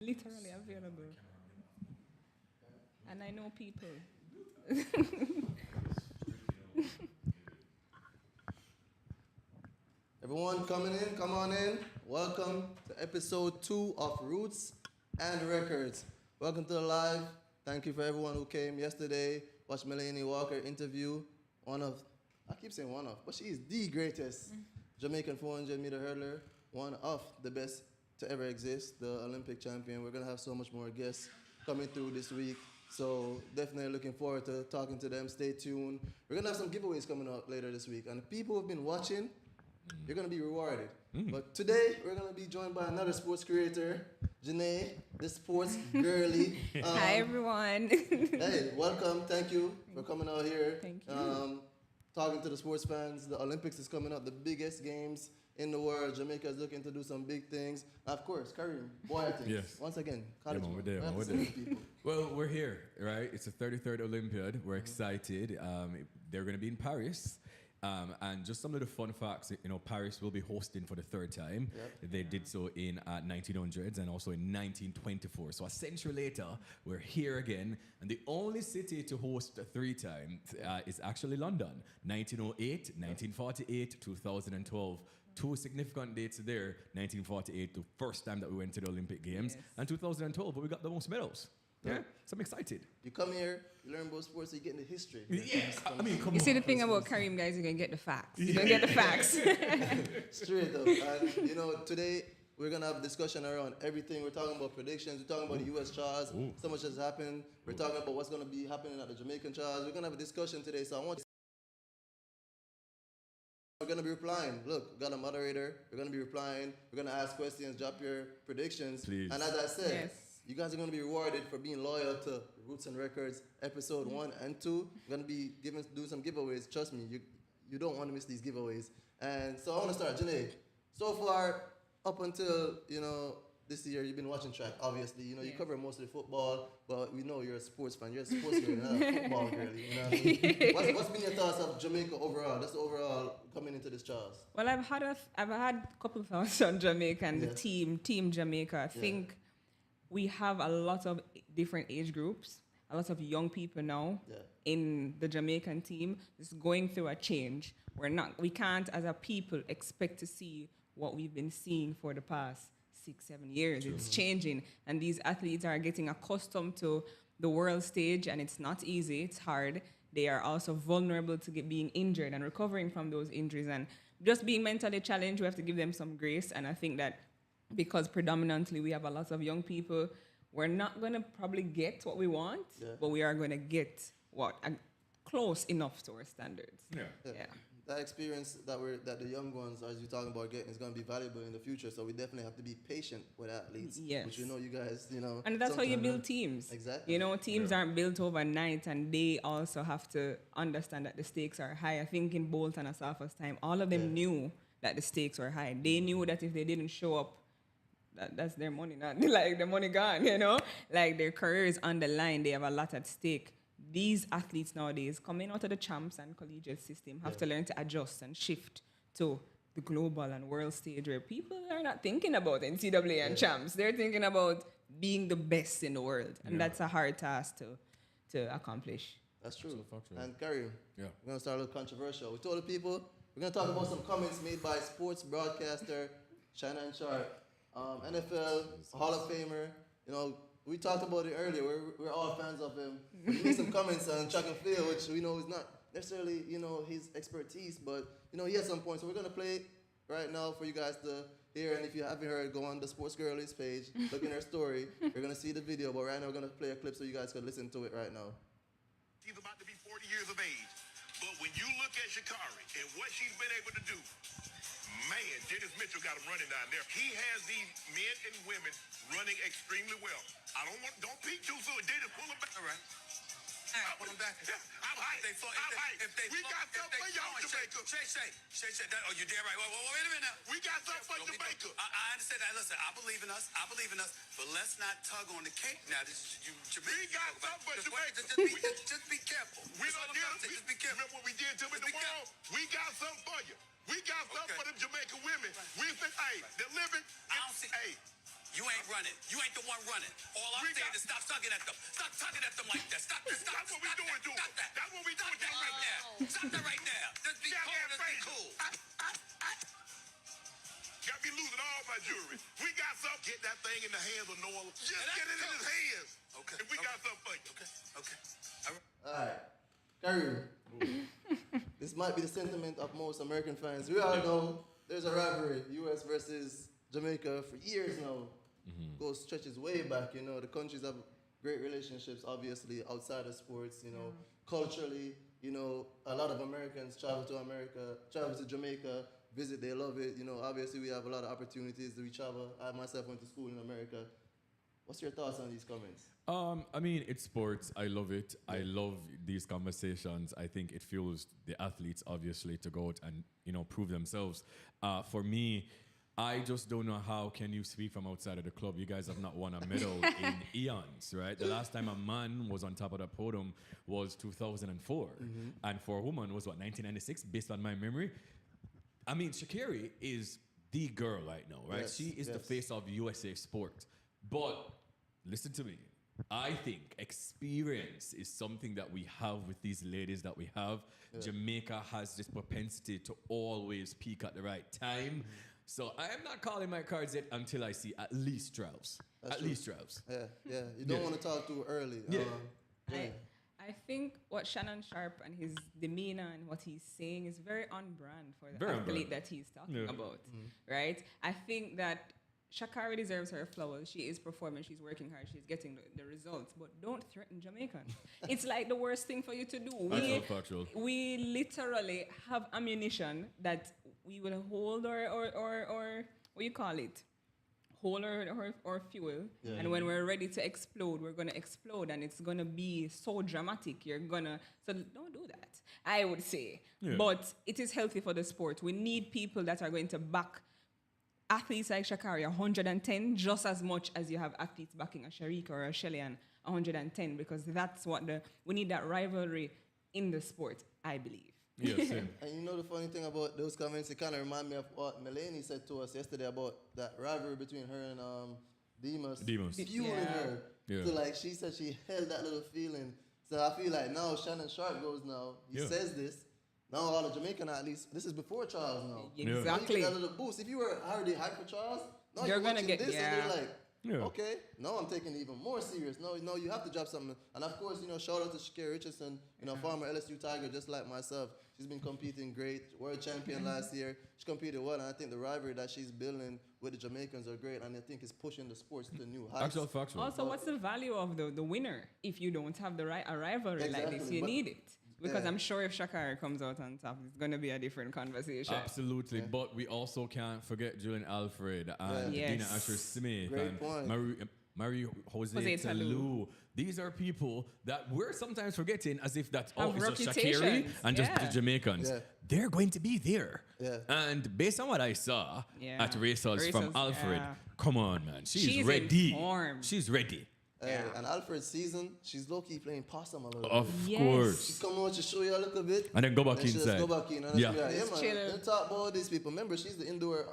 Literally available. And I know people. Everyone coming in, come on in. Welcome to episode 2 of Roots and Records. Welcome to the live. Thank you for everyone who came yesterday. Watched Melanie Walker interview. I keep saying one of, but she is the greatest Jamaican 400-meter hurdler. One of the best to ever exist, the Olympic champion. We're going to have so much more guests coming through this week. So definitely looking forward to talking to them. Stay tuned. We're going to have some giveaways coming up later this week. And the people who've been watching, you're going to be rewarded. But today, we're going to be joined by another sports creator, Jeanae, the Sports Girly. Hi, everyone. Hey, welcome. Thank you for coming out here. Thank you. Talking to the sports fans. The Olympics is coming up, the biggest games in the world. Jamaica is looking to do some big things. Of course, Karim, Boyatings. Yes. Once again, Yeah, man, we're there, man, we're there. Well, we're here, right? It's the 33rd Olympiad. We're excited. They're going to be in Paris. And just some of the fun facts, Paris will be hosting for the third time. Yep. They did so in 1900s and also in 1924. So a century later, we're here again. And the only city to host 3 times is actually London. 1908, 1948, 2012. 2 significant dates there. 1948, the first time that we went to the Olympic Games. Yes. And 2012, but we got the most medals. Yeah, so I'm excited. You come here, you learn about sports, so you get into history. Yeah, I mean, come on. You see the thing about Karim, guys, you're going to get the facts. You're going to get the facts. Straight up. And, today we're going to have a discussion around everything. We're talking about predictions. We're talking about the U.S. Charles. So much has happened. We're talking about what's going to be happening at the Jamaican Charles. We're going to have a discussion today, so we're going to be replying. Look, we got a moderator. We're going to be replying. We're going to ask questions, drop your predictions. Please. And as I said, Yes. you guys are going to be rewarded for being loyal to Roots and Records episode 1 and 2. We're going to be doing some giveaways. Trust me, you don't want to miss these giveaways. And so I want to start. Jeanae, so far, up until, this year, you've been watching track, obviously. You cover most of the football, but we know you're a sports fan. You're a sports girl, not a football girl. You know what I mean? What's been your thoughts of Jamaica overall? That's overall coming into this Charles. Well, I've had a couple of thoughts on Jamaica and the team Jamaica. I think we have a lot of different age groups, a lot of young people now in the Jamaican team. It's going through a change. We can't, as a people, expect to see what we've been seeing for the past 6-7 years. True. It's changing, and these athletes are getting accustomed to the world stage, and it's not easy. It's hard. They are also vulnerable to being injured and recovering from those injuries, and just being mentally challenged. We have to give them some grace, and I think that because predominantly we have a lot of young people, we're not going to probably get what we want, but we are going to get close enough to our standards. Yeah. That experience that the young ones, as you're talking about getting, is going to be valuable in the future. So we definitely have to be patient with athletes. Yes. Which you guys, And that's how you build teams. Exactly. Teams aren't built overnight, and they also have to understand that the stakes are high. I think in Bolt and Asafa's time, all of them knew that the stakes were high. They knew that if they didn't show up, that's their money, not like the money gone, Like their career is on the line. They have a lot at stake. These athletes nowadays, coming out of the champs and collegiate system, have to learn to adjust and shift to the global and world stage where people are not thinking about NCAA and champs. They're thinking about being the best in the world. And that's a hard task to accomplish. That's true. And Karim, we're going to start a little controversial. We told the people we're going to talk about some comments made by sports broadcaster Shannon Sharp, NFL Hall of Famer. We talked about it earlier. We're all fans of him. He made some comments on track and field, which we know is not necessarily, his expertise, but, he has some points. So we're going to play it right now for you guys to hear. And if you haven't heard, go on the Sports Girly's page, look in her story. You're going to see the video, but right now we're going to play a clip so you guys can listen to it right now. She's about to be 40 years of age. But when you look at Sha'Carri and what she's been able to do, man, Dennis Mitchell got him running down there. He has these men and women running extremely well. Don't peek too soon. Dennis, pull them back. All right. Pull them back. Yeah, I'm hyped. We got something for y'all, Jamaica. Shay. Oh, you damn right. Wait a minute now. We got something for Jamaica. I understand that. Listen, I believe in us. But let's not tug on the cake now. This is Jamaica. We got something for Jamaica. Just be careful. Just be careful. Remember what we did to them in the world? We got something for you. We got something for them Jamaican women. We think, hey, they're living. I don't see. Hey. You ain't running. You ain't the one running. All I'm saying is stop tugging at them. Stop tugging at them like that. Stop this. Stop. That's what we doing, dude. Stop that. That's what we Stop doing, that right dude. now. Stop that right now. Just be cool. Just be cool. Got me losing all my jewelry. We got something. Get that thing in the hands of Noah. Just get it in his hands. Okay. And we got something for you. Okay. All right. Kareem. This might be the sentiment of most American fans. We all know there's a rivalry, U.S. versus Jamaica, for years now. Goes stretches way back. You know, the countries have great relationships, obviously, outside of sports. You know, culturally, you know, a lot of Americans travel to Jamaica, visit, they love it. You know, obviously, we have a lot of opportunities to travel. I myself went to school in America. What's your thoughts on these comments? I mean, it's sports. I love it. I love these conversations. I think it fuels the athletes, obviously, to go out and, you know, prove themselves. For me, I just don't know how can you speak from outside of the club. You guys have not won a medal in eons, right? The last time a man was on top of the podium was 2004. And for a woman was, 1996, based on my memory? I mean, Sha'Carri is the girl right now, right? Yes, She is the face of USA sport. But listen to me. I think experience is something that we have with these ladies that we have. Jamaica has this propensity to always peak at the right time. So I am not calling my cards yet until I see at least trials. That's At true. least trials. Yeah. You don't want to talk too early. Yeah. I think what Shannon Sharp and his demeanor and what he's saying is very on brand for the Very on athlete brand. that he's talking about, right? I think that Sha'Carri deserves her flowers. She is performing. She's working hard. She's getting the results. But don't threaten Jamaicans. It's like the worst thing for you to do. Factual. We literally have ammunition that we will hold or what you call it? Hold our fuel. Yeah. And when we're ready to explode, we're going to explode. And it's going to be so dramatic. So don't do that, I would say. Yeah. But it is healthy for the sport. We need people that are going to back athletes like Sha'Carri 110 just as much as you have athletes backing a Sharika or a Shellyan 110, because that's what we need, that rivalry in the sport, I believe. Yeah, same. And you know the funny thing about those comments, it kind of remind me of what Melanie said to us yesterday about that rivalry between her and Demas. Fueling her. Yeah. So like she said she held that little feeling. So I feel like now Shannon Sharp goes now, he says this. Now all the Jamaican athletes, this is before Charles now. Exactly. You get that little boost. If you were already hyped for Charles, now You're gonna watching get- this and you're like, Yeah. okay, now I'm taking it even more serious. No, you have to drop something. And of course, shout out to Sha'Carri Richardson, former LSU Tiger, just like myself. She's been competing great, world champion last year. She competed well, and I think the rivalry that she's building with the Jamaicans are great, and I think it's pushing the sports to new heights. Factual. Also, what's the value of the winner if you don't have a rivalry like this? Exactly, You but- need it. Because Yeah. I'm sure if Sha'Carri comes out on top, it's going to be a different conversation. Absolutely, but we also can't forget Julian Alfred and Yeah. Dina Yes. Asher Smith Great and point. Marie Jose Jose Talou. These are people that we're sometimes forgetting as if that's Have it's just Sha'Carri reputations, and just the yeah. Jamaicans. Yeah. They're going to be there. Yeah. And based on what I saw Yeah. at Racers from Racers, Alfred, yeah. come on, man. She's She's ready. informed. She's ready. And Alfred's season, she's low-key playing possum a little Of bit. Yes. course. She come out to show you a little bit. And then go back Then she just inside. go back in. And Yeah. yeah, Just man. chill. Don't talk about these people. Remember, she's the indoor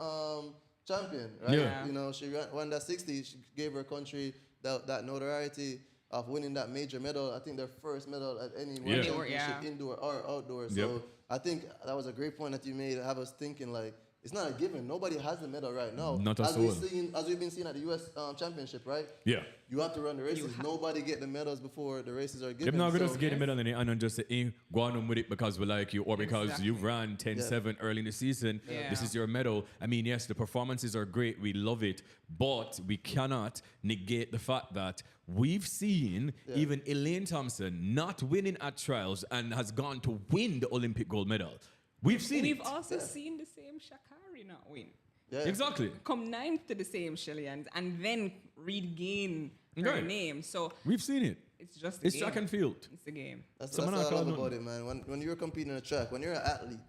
champion, right? Yeah. She won that 60. She gave her country that notoriety of winning that major medal. I think their first medal at any world Yeah. championship, Yeah. indoor or outdoor. So Yep. I think that was a great point that you made. Have us thinking like, it's not a given. Nobody has the medal right now. Not at as all. as we've been seeing at the U.S. Championship, right? Yeah. You have to run the races. Nobody get the medals before the races are given. They're not going So- to get a medal in it and then just say, go on with it because we like you or because Exactly. you've ran 10-7 early in the season. Yeah. This is your medal. I mean, yes, the performances are great. We love it. But we cannot negate the fact that we've seen even Elaine Thompson not winning at trials and has gone to win the Olympic gold medal. We've seen We've it. also seen the same Sha'Carri not win. Yeah. Exactly. Come ninth to the same Shelleyans and then regain her Right. name. So We've seen it. it's just a It's game. track and field. It's the game. That's Someone what I not love call about nothing. it, man. When you're competing in a track, when you're an athlete,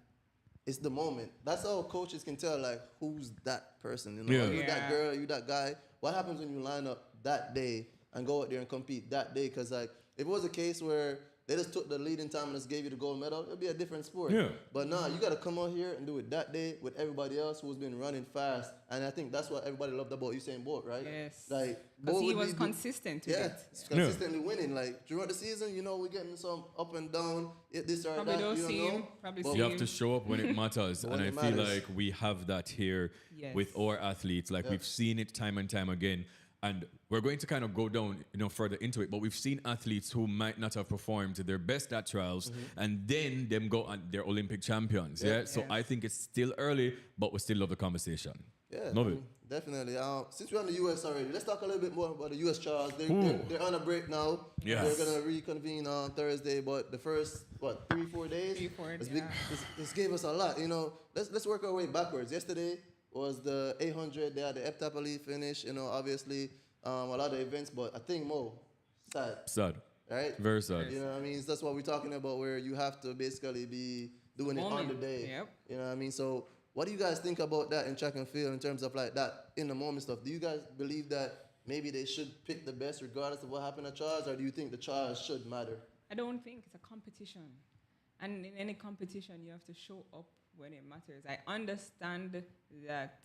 it's the moment. That's how coaches can tell, like, who's that person. Yeah. Are you that Yeah. girl? Are you that guy? What happens when you line up that day and go out there and compete that day? Because, like, if it was a case where they just took the leading time and just gave you the gold medal, it'd be a different sport. Yeah. But nah, you got to come out here and do it that day with everybody else who's been running fast. And I think that's what everybody loved about Usain Bolt, right? Yes. Like, Because Bolt he would was be consistent with it. consistently winning. Like, throughout the season, we're getting some up and down, this or Probably that, don't you see know. him. Probably But see You him. have to show up when it matters, When and I it feel matters. like we have that here Yes. with our athletes. Like we've seen it time and time again, and we're going to kind of go down, further into it. But we've seen athletes who might not have performed to their best at trials, and then them go and they're Olympic champions. Yeah. So Yes. I think it's still early, but we still love the conversation. Yeah, Love it. definitely. Since we're on the US already, let's talk a little bit more about the US trials. They're on a break now. Yes. They're gonna reconvene on Thursday, but the first 3-4 days, 3-4, this gave us a lot. Let's work our way backwards. Yesterday was the 800. They had the heptathlete finish. Obviously a lot of events, but I think sad, right? Very sad. You know what I mean? That's what we're talking about, where you have to basically be doing it on the day. Yep. You know what I mean? So what do you guys think about that in track and field in terms of like that in the moment stuff? Do you guys believe that maybe they should pick the best regardless of what happened at trials, or do you think the trials should matter? I don't think it's a competition. And in any competition, you have to show up when it matters. I understand that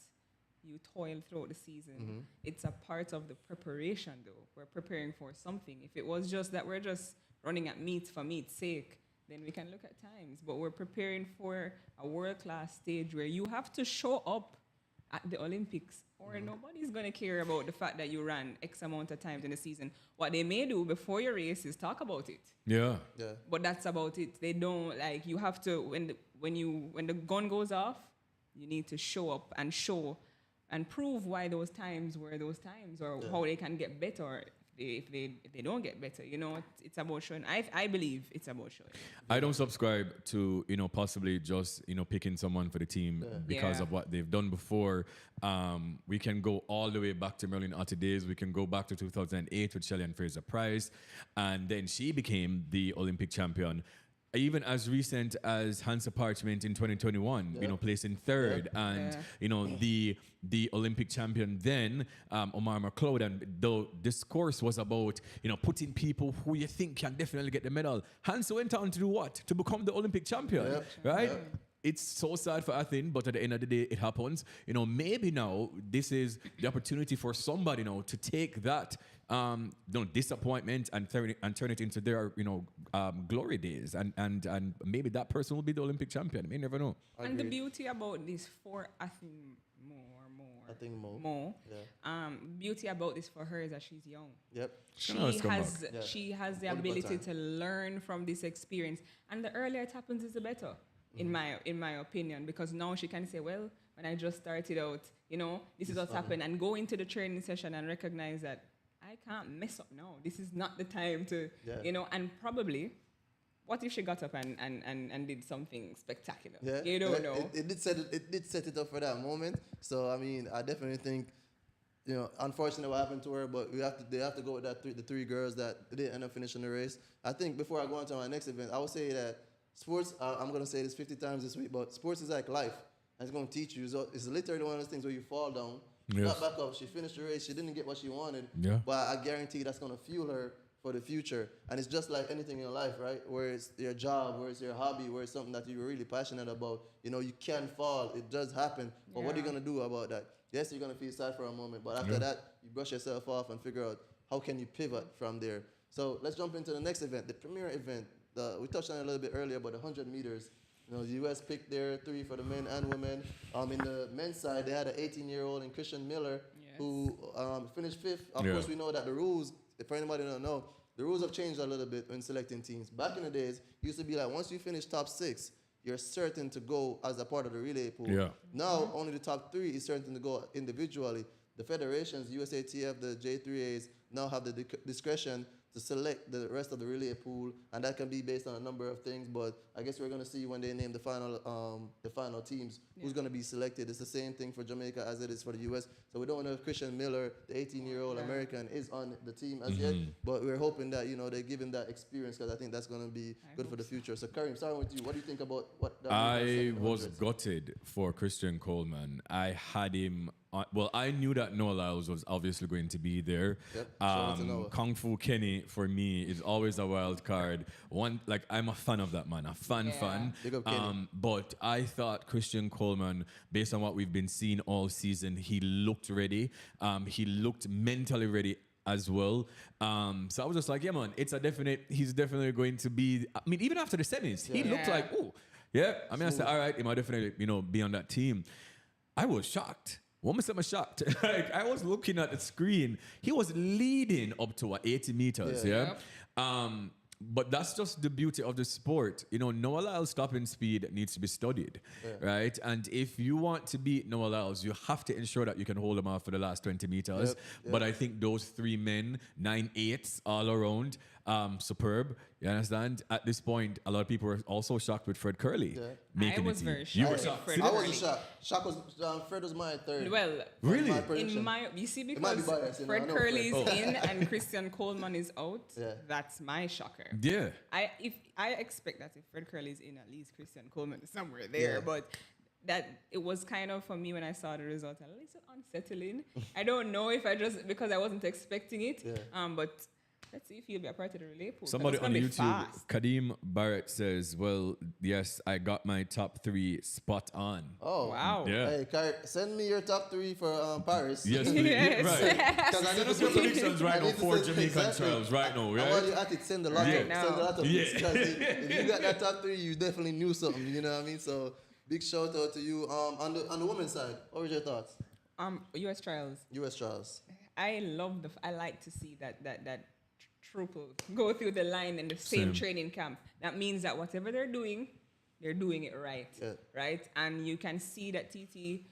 you toil throughout the season. It's a part of the preparation, though. We're preparing for something. If it was just that we're just running at meets for meet's sake, then we can look at times. But we're preparing for a world-class stage where you have to show up at the Olympics, or nobody's going to care about the fact that you ran X amount of times in the season. What they may do before your race is talk about it. Yeah. But that's about it. They don't, you have to, when the gun goes off, you need to show up and show and prove why those times were those times, or how they can get better if they don't get better. It's about showing. I believe it's about showing. I don't subscribe to possibly just picking someone for the team because of what they've done before. We can go all the way back to Merlin Otter days. We can go back to 2008 with Shelley and Fraser Price, and then she became the Olympic champion. Even as recent as Hansa Parchment in 2021, placing third, and the Olympic champion then, Omar McLeod, and the discourse was about putting people who you think can definitely get the medal. Hansa went on to do what? To become the Olympic champion, right? It's so sad for Athens, but at the end of the day, it happens. Maybe now this is the opportunity for somebody to take that disappointment and turn it into their glory days, and maybe that person will be the Olympic champion. You may never know. And the beauty about this for Athens more. Beauty about this for her is that she's young. Yep. She has the ability to learn from this experience, and the earlier it happens, is the better. In my opinion, because now she can say, well, when I just started out, this is what's happened, and go into the training session and recognize that I can't mess up now. This is not the time to, and probably, what if she got up and did something spectacular? Yeah. You don't know. It did set it up for that moment. So, I mean, I definitely think, unfortunately what happened to her, but they have to go with the three girls that didn't end up finishing the race. I think before I go on to my next event, I would say that sports, I'm going to say this 50 times this week, but sports is like life. And it's going to teach you. So it's literally one of those things where you fall down, got back up. She finished the race. She didn't get what she wanted. Yeah. But I guarantee that's going to fuel her for the future. And it's just like anything in life, right? Where it's your job, where it's your hobby, where it's something that you're really passionate about. You can fall. It does happen. But what are you going to do about that? Yes, you're going to feel sad for a moment. But after that, you brush yourself off and figure out how can you pivot from there. So let's jump into the next event, the premier event. We touched on it a little bit earlier about the 100 meters. The U.S. picked their three for the men and women. In the men's side, they had an 18-year-old in Christian Miller who finished fifth. Of course, we know that the rules, if anybody don't know, the rules have changed a little bit when selecting teams. Back in the days, it used to be like once you finish top 6, you're certain to go as a part of the relay pool. Yeah. Now, only the top 3 is certain to go individually. The federations, USATF, the J3As, now have the discretion to select the rest of the relay pool, and that can be based on a number of things. But I guess we're going to see when they name the final teams who's going to be selected. It's the same thing for Jamaica as it is for the U.S. So we don't know if Christian Miller, the 18-year-old American, is on the team as yet. But we're hoping that they give him that experience, because I think that's going to be good for the future. So Karim, starting with you, what do you think about what? I was gutted for Christian Coleman. I had him well, I knew that Noah Lyles was obviously going to be there. Yep, shout out to Noah. Kung Fu Kenny for me is always a wild card. I'm a fan of that man, a fan. Big up Kenny. But I thought Christian Coleman, based on what we've been seeing all season, he looked ready. He looked mentally ready as well. So I was just like, yeah, man, he's definitely going to be, I mean, even after the semis, he looked like, oh, yeah. I mean, I said, all right, he might definitely, be on that team. I was shocked. Woman said I'm shocked. Like, I was looking at the screen. He was leading up to 80 meters, yeah? But that's just the beauty of the sport. Noah Lyles' stopping speed needs to be studied, right? And if you want to beat Noah Lyles, you have to ensure that you can hold him off for the last 20 meters. But I think those three men, 9/8 all around, superb. You understand? At this point, a lot of people were also shocked with Fred Curley making I was it. very shocked. You were with shocked. Fred I wasn't Curley. shocked. Fred was my third. Well, Really? My prediction. you see, It might be because biased, I Fred know Curley Fred. is in and Christian Coleman is out, that's my shocker. Yeah. I expect that if Fred Curley is in, at least Christian Coleman is somewhere there. But that it was kind of, for me, when I saw the result, a little unsettling. I don't know if because I wasn't expecting it. But let's see if he'll be a part of the relay pool. Somebody That's on gonna be YouTube, fast. Kadeem Barrett says, well, yes, I got my top 3 spot on. Oh. Wow. Yeah. Hey, Kai, send me your top 3 for Paris. Yes, please. Yes. Right. Because I need to Send us your put predictions right I now need to for send- Jamaican exactly. trials right now, I right? want you to send a lot Right of now. send a lot of Yeah. picks, 'cause if you got that top 3, you definitely knew something. You know what I mean? So big shout out to you. On the women's side, what were your thoughts? U.S. trials. U.S. trials. I like to see that triple go through the line in the same training camp. That means that whatever they're doing it right, right? And you can see that TT,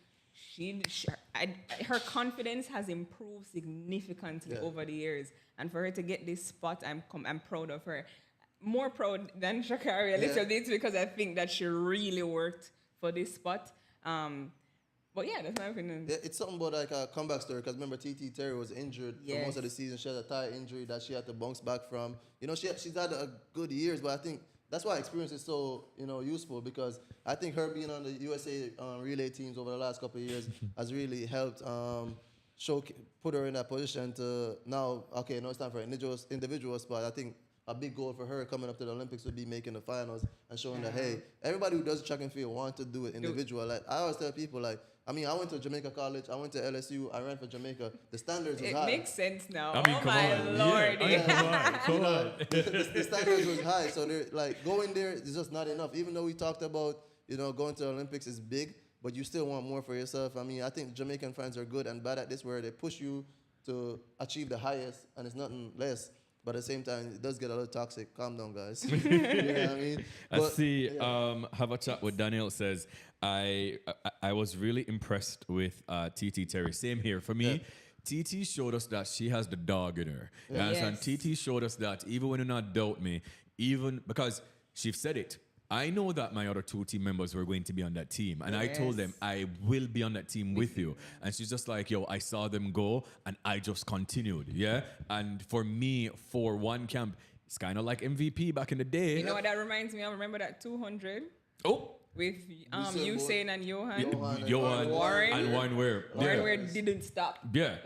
her confidence has improved significantly over the years, and for her to get this spot, I'm proud of her. More proud than Sha'Carri a little bit, because I think that she really worked for this spot. But yeah, that's my opinion. Yeah, it's something about like a comeback story, because remember TT Terry was injured for most of the season. She had a thigh injury that she had to bounce back from. She's had a good years, but I think that's why experience is so useful, because I think her being on the USA relay teams over the last couple of years has really helped put her in that position to now. Okay, now it's time for an individual spot. I think a big goal for her coming up to the Olympics would be making the finals and showing that, hey, everybody who does track and field want to do it individual. Like I always tell people, like, I mean, I went to Jamaica College, I went to LSU, I ran for Jamaica. The standards was high. It makes sense now. I mean, oh come my on. lord! Yeah. Come on. The standards was high, so they're like going there is just not enough. Even though we talked about going to the Olympics is big, but you still want more for yourself. I mean, I think Jamaican fans are good and bad at this, where they push you to achieve the highest, and it's nothing less. But at the same time, it does get a little toxic. Calm down, guys. You know what I mean? I see. Have a chat with Daniel. Says I was really impressed with TT Terry. Same here for me. TT showed us that she has the dog in her. And TT showed us that even when you not doubt me, even because she said it. I know that my other 2 team members were going to be on that team. And I told them, I will be on that team with you. And she's just like, yo, I saw them go and I just continued. Yeah. And for me, for one camp, it's kind of like MVP back in the day. You know what that reminds me of? Remember that 200? Oh. With Usain and Johan Warren. and Warren Ware. Warren Ware didn't stop. Yeah,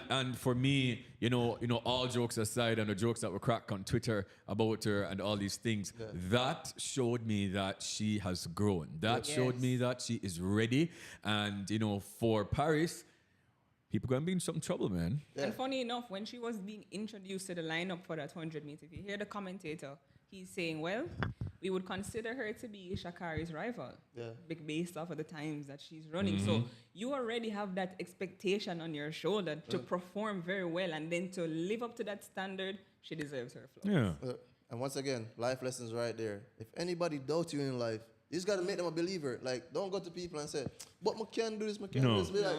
and for me, all jokes aside, and the jokes that were cracked on Twitter about her and all these things, that showed me that she has grown. That showed me that she is ready. And for Paris, people gonna be in some trouble, man. Yeah. And funny enough, when she was being introduced to the lineup for that 100 meters, if you hear the commentator, he's saying, well, we would consider her to be Sha'Carri's rival, based off of the times that she's running. So you already have that expectation on your shoulder to perform very well, and then to live up to that standard, she deserves her flowers. Yeah. And once again, life lessons right there. If anybody doubts you in life, you just got to make them a believer. Like, don't go to people and say, but I can't do this, I can't do this. Be like,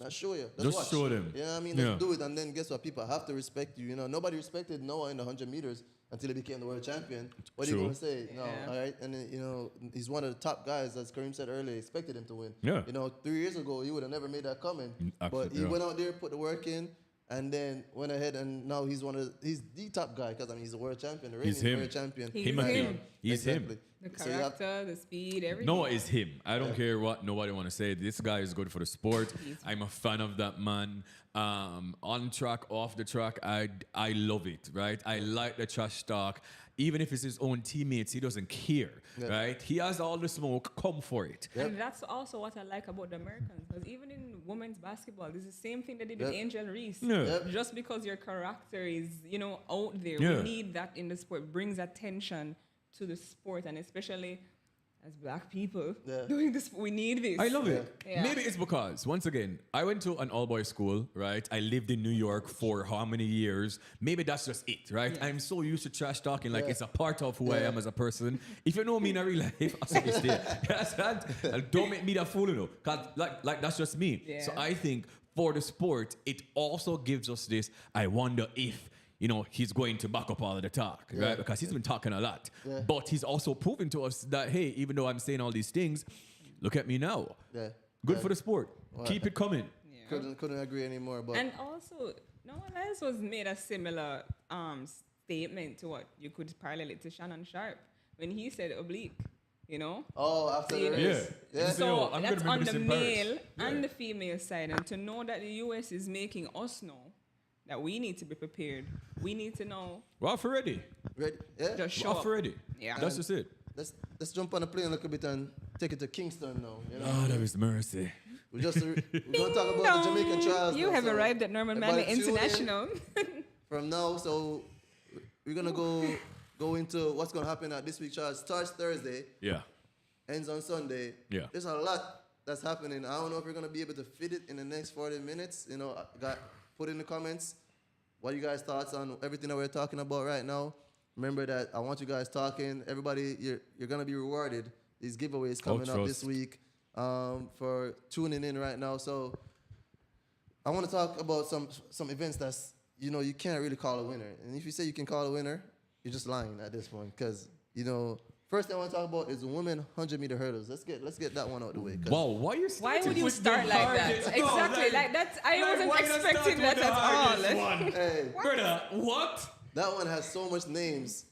I'll show you. Just watch. show them. You know what I mean? Let's do it. And then guess what? People have to respect you. Nobody respected Noah in the 100 meters until he became the world champion. What are you going to say? No, all right? And then, he's one of the top guys, as Kareem said earlier, expected him to win. Yeah. 3 years ago, he would have never made that comment. Actually, But he went out there, put the work in, and then went ahead and now he's the top guy because I mean he's a world champion, the reigning world champion. He's Him and him. him. He's him. The character, the speed, everything. No, it's him. I don't care what nobody want to say. This guy is good for the sport. I'm a fan of that man. On track, off the track, I love it, right? I like the trash talk. Even if it's his own teammates, he doesn't care, right? He has all the smoke, come for it. And that's also what I like about the Americans. Because even in women's basketball, it's the same thing they did with Angel Reese. Just because your character is, out there, we need that in the sport. Brings attention to the sport, and especially as black people doing this, we need this. I love it. Yeah. Maybe it's because, once again, I went to an all-boys school, right? I lived in New York for how many years? Maybe that's just it, right? Yeah. I'm so used to trash talking, like it's a part of who I am as a person. If you know me in a real life, I'll say stay. Don't make me that fool, because like that's just me. Yeah. So I think for the sport, it also gives us this, I wonder if he's going to back up all of the talk, right? Because he's been talking a lot. Yeah. But he's also proven to us that, hey, even though I'm saying all these things, look at me now. Yeah. Good for the sport. Well, keep it coming. Yeah. Couldn't agree anymore. But and also, no one else was made a similar statement to what you could parallel it to Shannon Sharp when he said oblique. Oh, after the race. Yeah. So that's on the male and the female side. And to know that the US is making us know that we need to be prepared. We need to know. We're off already. Ready? Yeah. Just show We're off up. already. Yeah. That's just it. Let's jump on the plane a little bit and take it to Kingston now. Lord have his mercy. We're going to talk about the Jamaican trials. You have arrived at Norman Manley International. From now, so we're going to go into what's going to happen at this week's trials. Starts Thursday. Yeah. Ends on Sunday. Yeah. There's a lot that's happening. I don't know if we're going to be able to fit it in the next 40 minutes. Put in the comments what you guys' thoughts on everything that we're talking about right now. Remember that I want you guys talking. Everybody, you're going to be rewarded. These giveaways coming up this week for tuning in right now. So I want to talk about some events that's, you can't really call a winner. And if you say you can call a winner, you're just lying at this point. Because, first thing I want to talk about is the women 100-meter hurdles. Let's get that one out of the way. Wow, why would you start like that? Exactly, like that. I wasn't expecting that at all. Hey, brother, what? That one has so much names.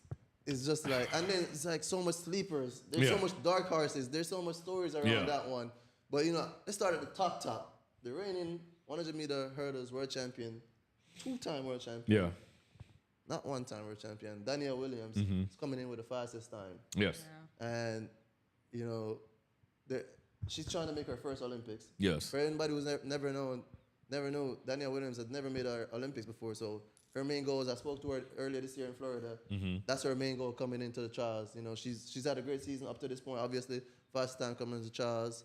It's just like, and then it's like so much sleepers. There's so much dark horses. There's so much stories around that one. But let's start at the top. The reigning 100-meter hurdles world champion, 2-time world champion. Yeah. Not 1-time world champion. Danielle Williams is coming in with the fastest time. Yes. Yeah. And, she's trying to make her first Olympics. Yes. For anybody who's never knew, Danielle Williams had never made her Olympics before. So her main goal is, I spoke to her earlier this year in Florida. That's her main goal coming into the trials. She's had a great season up to this point, obviously. Fast time coming into the trials.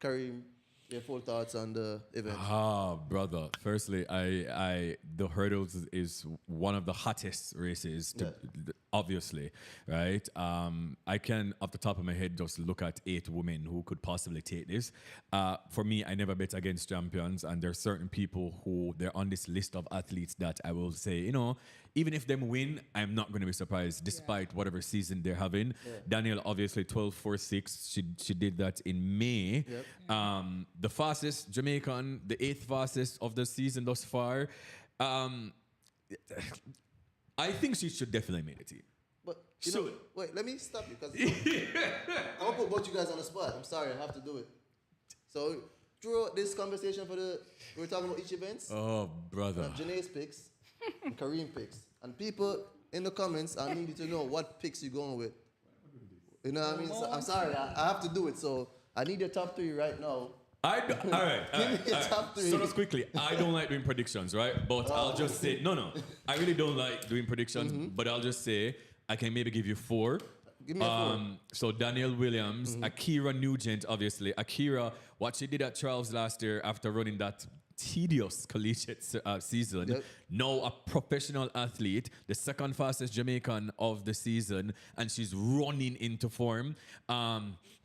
Kareem, your full thoughts on the event? Brother. Firstly, the hurdles is one of the hottest races, obviously, right? I can, off the top of my head, just look at 8 women who could possibly take this. For me, I never bet against champions, and there are certain people who they're on this list of athletes that I will say, even if them win, I'm not going to be surprised, despite whatever season they're having. Yeah. Danielle, obviously, 12.46. She did that in May. Yep. The fastest Jamaican, the 8th fastest of the season thus far. I think she should definitely make the team. But, wait, let me stop you, because I'm going to put both you guys on the spot. I'm sorry, I have to do it. So, throughout this conversation we're talking about each event. Oh, brother. Jeanae's picks. And Kareem picks. And people in the comments, I need you to know what picks you're going with. You know what I mean? So, I'm sorry, I have to do it. So I need your top 3 right now. All right. Give me your top 3. So just quickly, I don't like doing predictions, right? But I'll just say, no. I really don't like doing predictions, but I'll just say, I can maybe give you 4. Give me a 4. So Danielle Williams, Akira Nugent, obviously. Akira, what she did at trials last year after running that tedious collegiate season. Yep. Now a professional athlete, the 2nd fastest Jamaican of the season, and she's running into form.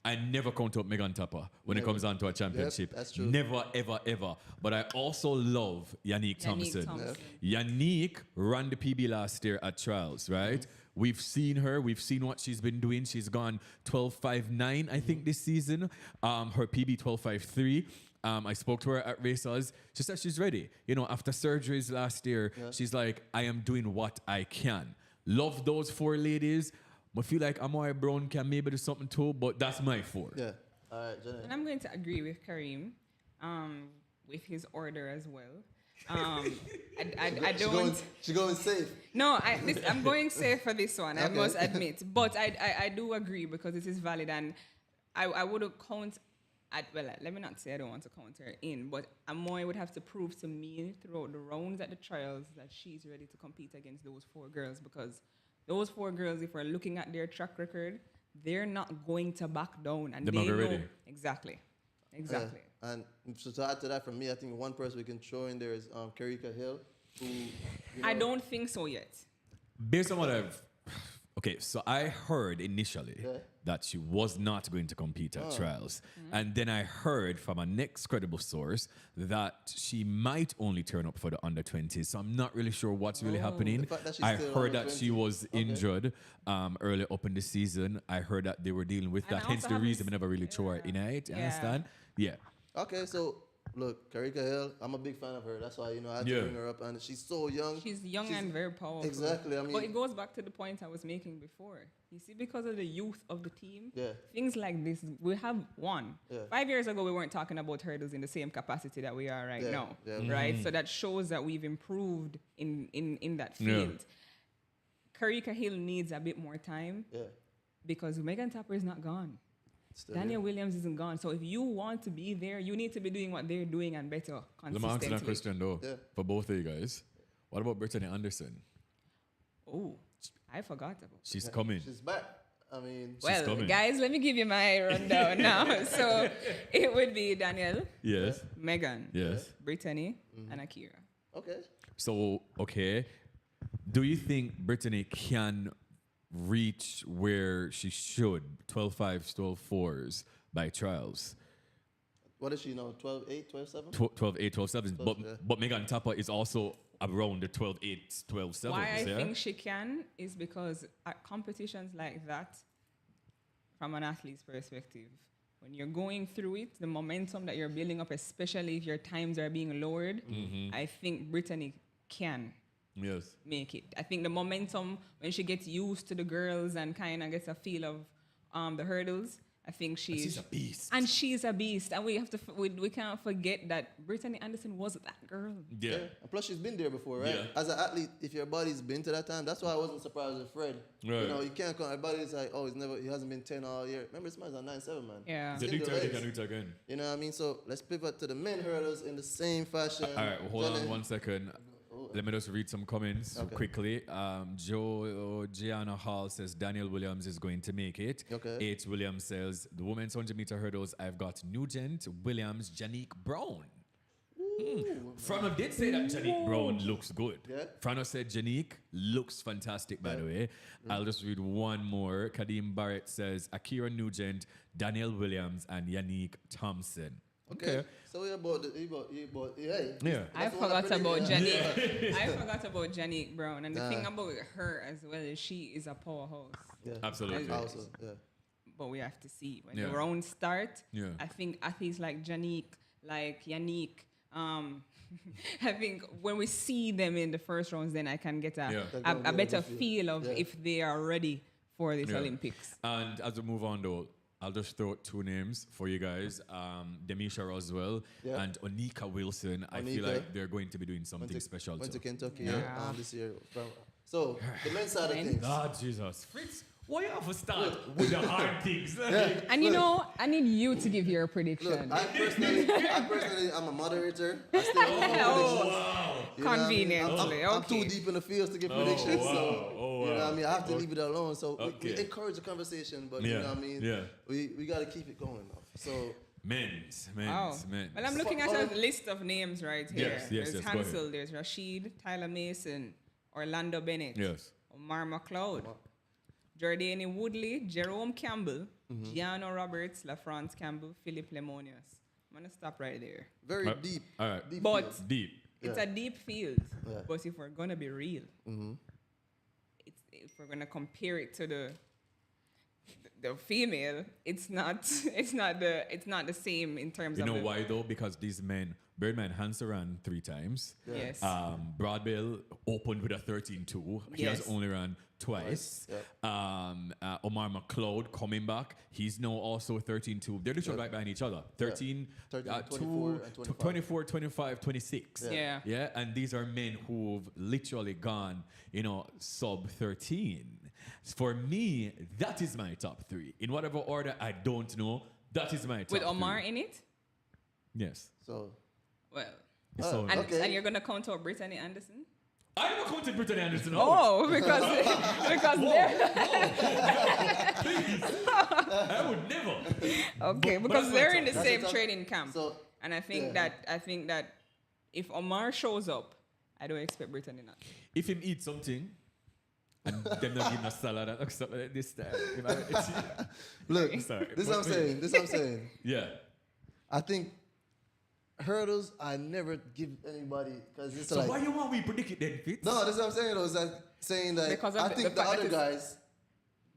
I never count out Megan Tapper when it comes down to a championship. Yep, that's true. Never, ever, ever. But I also love Yannick Thompson. Yannick ran the PB last year at trials, right? We've seen her. We've seen what she's been doing. She's gone 12.59, I think, this season. Her PB 12.53. I spoke to her at Racers. She said she's ready. You know, after surgeries last year, she's like, I am doing what I can. Love those 4 ladies. I feel like Amari Brown can maybe do something too, but that's my 4. Yeah. All right, Jeanae. And I'm going to agree with Kareem, with his order as well. I don't. She going safe. No, I'm going safe for this one. I must admit, but I do agree because it is valid, and I would count. Well, let me not say I don't want to count her in, but Amoy would have to prove to me throughout the rounds at the trials that she's ready to compete against those 4 girls, because those 4 girls, if we're looking at their track record, they're not going to back down, and they know ready. Exactly. And so to add to that, from me, I think one person we can throw in there is Karika Hill, who I don't think so yet. Based on what I've... Okay, so I heard initially that she was not going to compete at trials. And then I heard from a next credible source that she might only turn up for the under 20s. So I'm not really sure what's really happening. I heard that she was injured early up in the season. I heard that they were dealing with that. Hence the reason we never really throw her in it. You understand? Yeah. Okay, so look, Karika Hill, I'm a big fan of her. That's why, I had to bring her up. And she's so young. She's young and very powerful. Exactly. I mean, but it goes back to the point I was making before. You see, because of the youth of the team, Yeah. things like this, we have won. Yeah. 5 years ago, we weren't talking about hurdles in the same capacity that we are right now. Yeah. Right? So that shows that we've improved in that field. Karika Hill needs a bit more time because Megan Tapper is not gone. Daniel Williams isn't gone. So if you want to be there, you need to be doing what they're doing and better consistently. Let me answer that question though, for both of you guys. What about Brittany Anderson? Oh, I forgot about She's coming. She's back. I mean, well, coming. guys, let me give you my rundown now. So it would be Danielle, Yes. Megan, Yes. Brittany, and Akira. okay. So, okay. Do you think Brittany can reach where she should, 12.5s, 12.4s by trials? What is she now? 12.8, 12.7? 12.8, 12.7s. But Megan Tapper is also around the 12.8s, 12.7s. Why I think she can is because at competitions like that, from an athlete's perspective, when you're going through it, the momentum that you're building up, especially if your times are being lowered, I think Brittany can make it. I think the momentum, when she gets used to the girls and kind of gets a feel of the hurdles, I think she's a beast. And she's a beast. And we have to we can't forget that Brittany Anderson was that girl. Yeah. And plus, she's been there before, right? Yeah. As an athlete, if your body's been to that time, that's why I wasn't surprised with Fred. Right. You can't come. Everybody's like, oh, he hasn't been 10 all year. Remember, this man's on 9.7, man. Yeah. The new target can do it again. You know what I mean? So let's pivot to the men hurdles in the same fashion. All right, hold on 1 second. Let me just read some comments quickly. Gianna Hall says Daniel Williams is going to make it. Okay. 8 Williams says the women's 100-meter hurdles, I've got Nugent, Williams, Janique Brown. Frano did say that Janique Brown looks good. Yeah. Frano said Janique looks fantastic, by the way. I'll just read one more. Kadeem Barrett says Akira Nugent, Daniel Williams, and Yannick Thompson. Okay. So we about I forgot about Janique. I forgot about Janique Brown. And the thing about her as well is she is a powerhouse. Yeah. Absolutely. Also, yeah. But we have to see. When the rounds start, I think athletes like Janique, like Yannick, I think when we see them in the first rounds, then I can get a better feel of if they are ready for this Olympics. And as we move on, though, I'll just throw 2 names for you guys. Demisha Roswell and Onika Wilson. I feel like they're going to be doing something special Went too. to Kentucky this year. So, the men's side of things. God, Jesus. Fritz, why you have to start with the hard things? And I need you to give your prediction. Look, I personally, I'm a moderator. I still don't know predictions. Conveniently, I'm too deep in the fields to give predictions, so you know what I mean. I have to leave it alone. So we encourage the conversation, but you know what I mean. We got to keep it going. So men's. Well, I'm looking at a list of names right here. Yes, there's Hansel, there's Rashid, Tyler Mason, Orlando Bennett, Omar McLeod, Jordani Woodley, Jerome Campbell, Gianno Roberts, LaFrance Campbell, Philip Lemonius. I'm going to stop right there. Very deep. All right. Deep But field. Deep. it's a deep field. Yeah. But if we're going to be real, if we're going to compare it to the female, it's not the same in terms You of know the, why though? Because these men, Birdman Hansen ran 3 times. Yes. Broadbill opened with a 13-2. He has Yes. only run twice. Omar McLeod coming back. He's now also 13-2. They're literally right behind each other. 13, 24 and 25. 24, 25, 26. Yeah. Yeah. And these are men who've literally gone, sub 13. For me, that is my top 3. In whatever order, I don't know. That is my top with Omar 3. in it. Yes. So, Well, So and, Okay. and you're gonna count out Brittany Anderson? I'm not counting Brittany Anderson. Oh, because they're I would never. okay, But because that's they're my in the top. same That's training camp. so And I think that if Omar shows up, I don't expect Brittany not. If him eat something, and them not give him a salad and stuff like this time. look, Sorry. this is what I'm saying. This is what I'm saying. Yeah. I think hurdles, I never give anybody because it's So like why you want we predict it then, Fitz? no. This is what I'm saying. Though, is like saying that Because of I the think the fact that other it's- guys,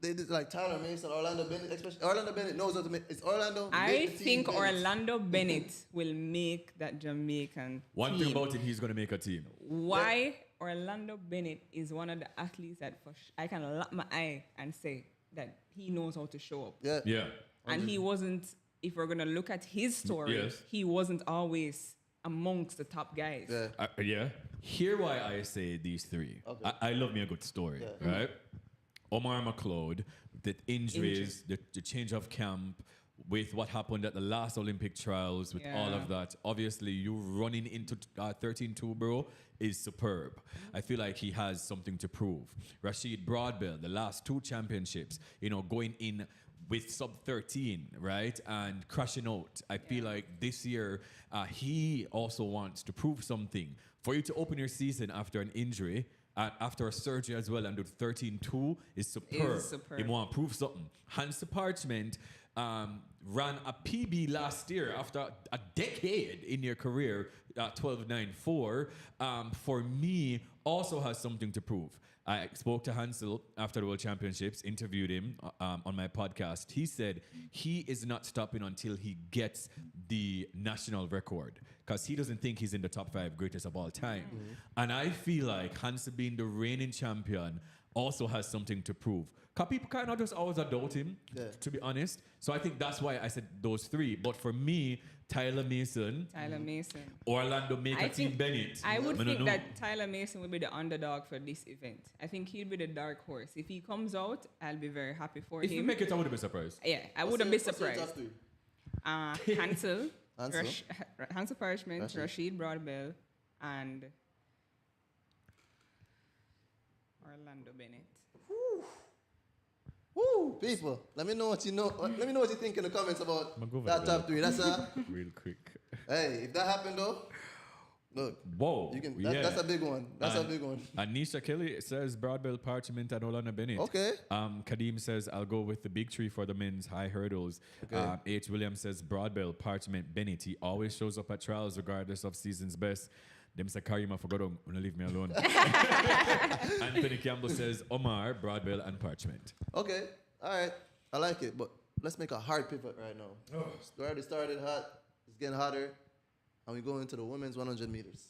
they did like Tyler Mason, Orlando Bennett, especially Orlando Bennett knows how to make. It's Orlando. I make the team think win. Orlando Bennett will make that Jamaican One team. thing about it, he's going to make a team. Why Orlando Bennett is one of the athletes that I can lock my eye and say that he knows how to show up. Yeah. Yeah. And he wasn't, if we're going to look at his story, Yes. he wasn't always amongst the top guys. Yeah. Yeah. Hear why I say these 3. Okay. I love me a good story, Yeah. right? Omar McLeod, the injuries, the change of camp, with what happened at the last Olympic trials, with all of that. Obviously, you running into 13-2, bro, is superb. I feel like he has something to prove. Rashid Broadbell, the last 2 championships, going in with sub 13, right? And crashing out. I feel like this year, he also wants to prove something. For you to open your season after an injury, after a surgery as well, and do 13-2 is superb. superb. He want to prove something. Hans Parchment ran a PB last year after a decade in your career, 12.94. For me, also has something to prove. I spoke to Hansel after the World Championships, interviewed him on my podcast. He said he is not stopping until he gets the national record because he doesn't think he's in the top 5 greatest of all time. And I feel like Hansel being the reigning champion also has something to prove. Because people kind of just always doubt him, to be honest. So I think that's why I said those 3. But for me, Tyler Mason, Orlando Team Bennett. I would don't think know. that Tyler Mason will be the underdog for this event. I think he'd be the dark horse. If he comes out, I'll be very happy for If him. you make it, I wouldn't be surprised. Yeah, I wouldn't be What's your surprised. top 3? Hansel, Hansel? Hansel Parchment, Rashid. Rashid Broadbell, and Orlando Bennett. Woo, people, let me know what you know. Let me know what you think in the comments about I'ma go over that there. top 3. That's Real quick. hey, if that happened though, look, Whoa. you can. That's a big one. That's a big one. Anisha Kelly says Broadbell, Parchment, and Orlando Bennett. Okay. Kadeem says I'll go with the big 3 for the men's high hurdles. Okay. H. Williams says Broadbell, Parchment, Bennett. He always shows up at trials regardless of season's best. Them say Karim, I forgot him. Wanna leave me alone. Anthony Campbell says Omar, Broadbell, and Parchment. Okay. All right. I like it, but let's make a hard pivot right now. We already started hot. It's getting hotter, and we go into the women's 100 meters.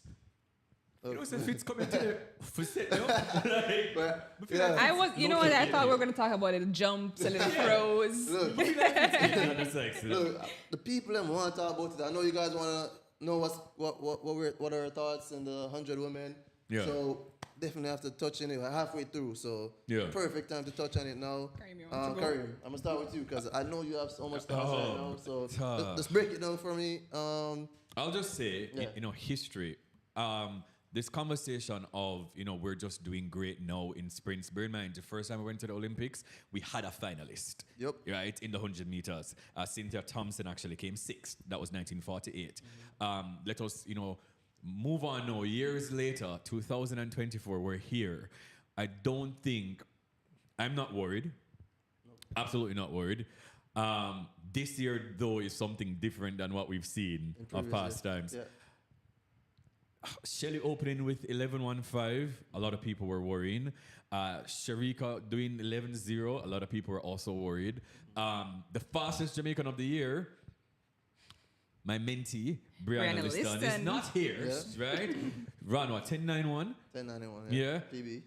You know, if it's coming to for set, no? Like, Yeah. I was, you know what? I thought we were going to talk about it, jumps and the throws. Look, that's sexy. look, the people that want to talk about it. I know you guys want to know what are our thoughts on the 100 women. Yeah. So definitely have to touch on it. We're halfway through, so Yeah. perfect time to touch on it now. Karim, you want to go? Karim, I'm gonna start with you because I know you have so much thoughts right now. So tough. let's break it down for me. I'll just say, Yeah. history. This conversation of, we're just doing great now in sprints. Bear in mind, the first time we went to the Olympics, we had a finalist. Yep. Right, in the 100 meters. Cynthia Thompson actually came 6th. That was 1948. Let us, move on now. Years later, 2024, we're here. I don't think, I'm not worried. Absolutely not worried. This year, though, is something different than what we've seen of past times. Yeah. Shelly opening with 11-1-5. A lot of people were worrying. Sharika doing 11-0. A lot of people were also worried. The fastest Jamaican of the year, my mentee, Brianna Liston, is not here, right? Run what, 10-9-1? 10-91, Yeah. PB.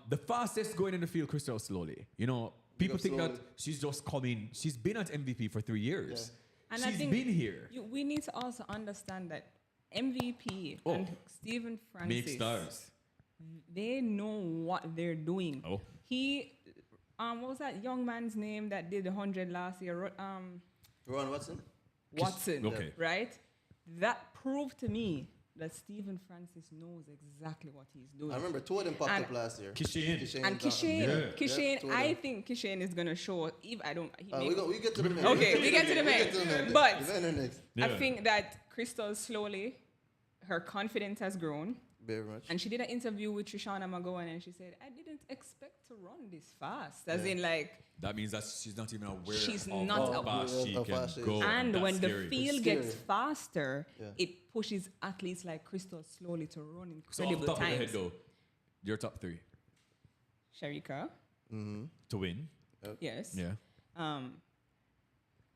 The fastest going in the field, Crystal Slowly. You know, people think that she's just coming. She's been at MVP for 3 years. And She's I think been here. we need to also understand that MVP and Stephen Francis, Make stars. they know what they're doing. Oh. He, what was that young man's name that did the 100 last year? Ron Watson? Watson. Okay. Right? That proved to me that Stephen Francis knows exactly what he's doing. I remember two of them popped up last year. Kishane. And Kishane, Yeah. I think Kishane is gonna show. If I don't, We get to the men. Okay, we get to the men. But The men are next. Yeah. I think that Crystal slowly, her confidence has grown. Very much. And she did an interview with Trishana McGowan and she said, I didn't expect to run this fast. As in, like, That means that she's not even aware She's of not how aware fast she of can how fast she is. go. and That's when scary. the field It's gets scary. faster, Yeah. it pushes athletes like Crystal slowly to run So off the incredible top of the head, times. though, your top three Sharika, to win. yes. Yeah.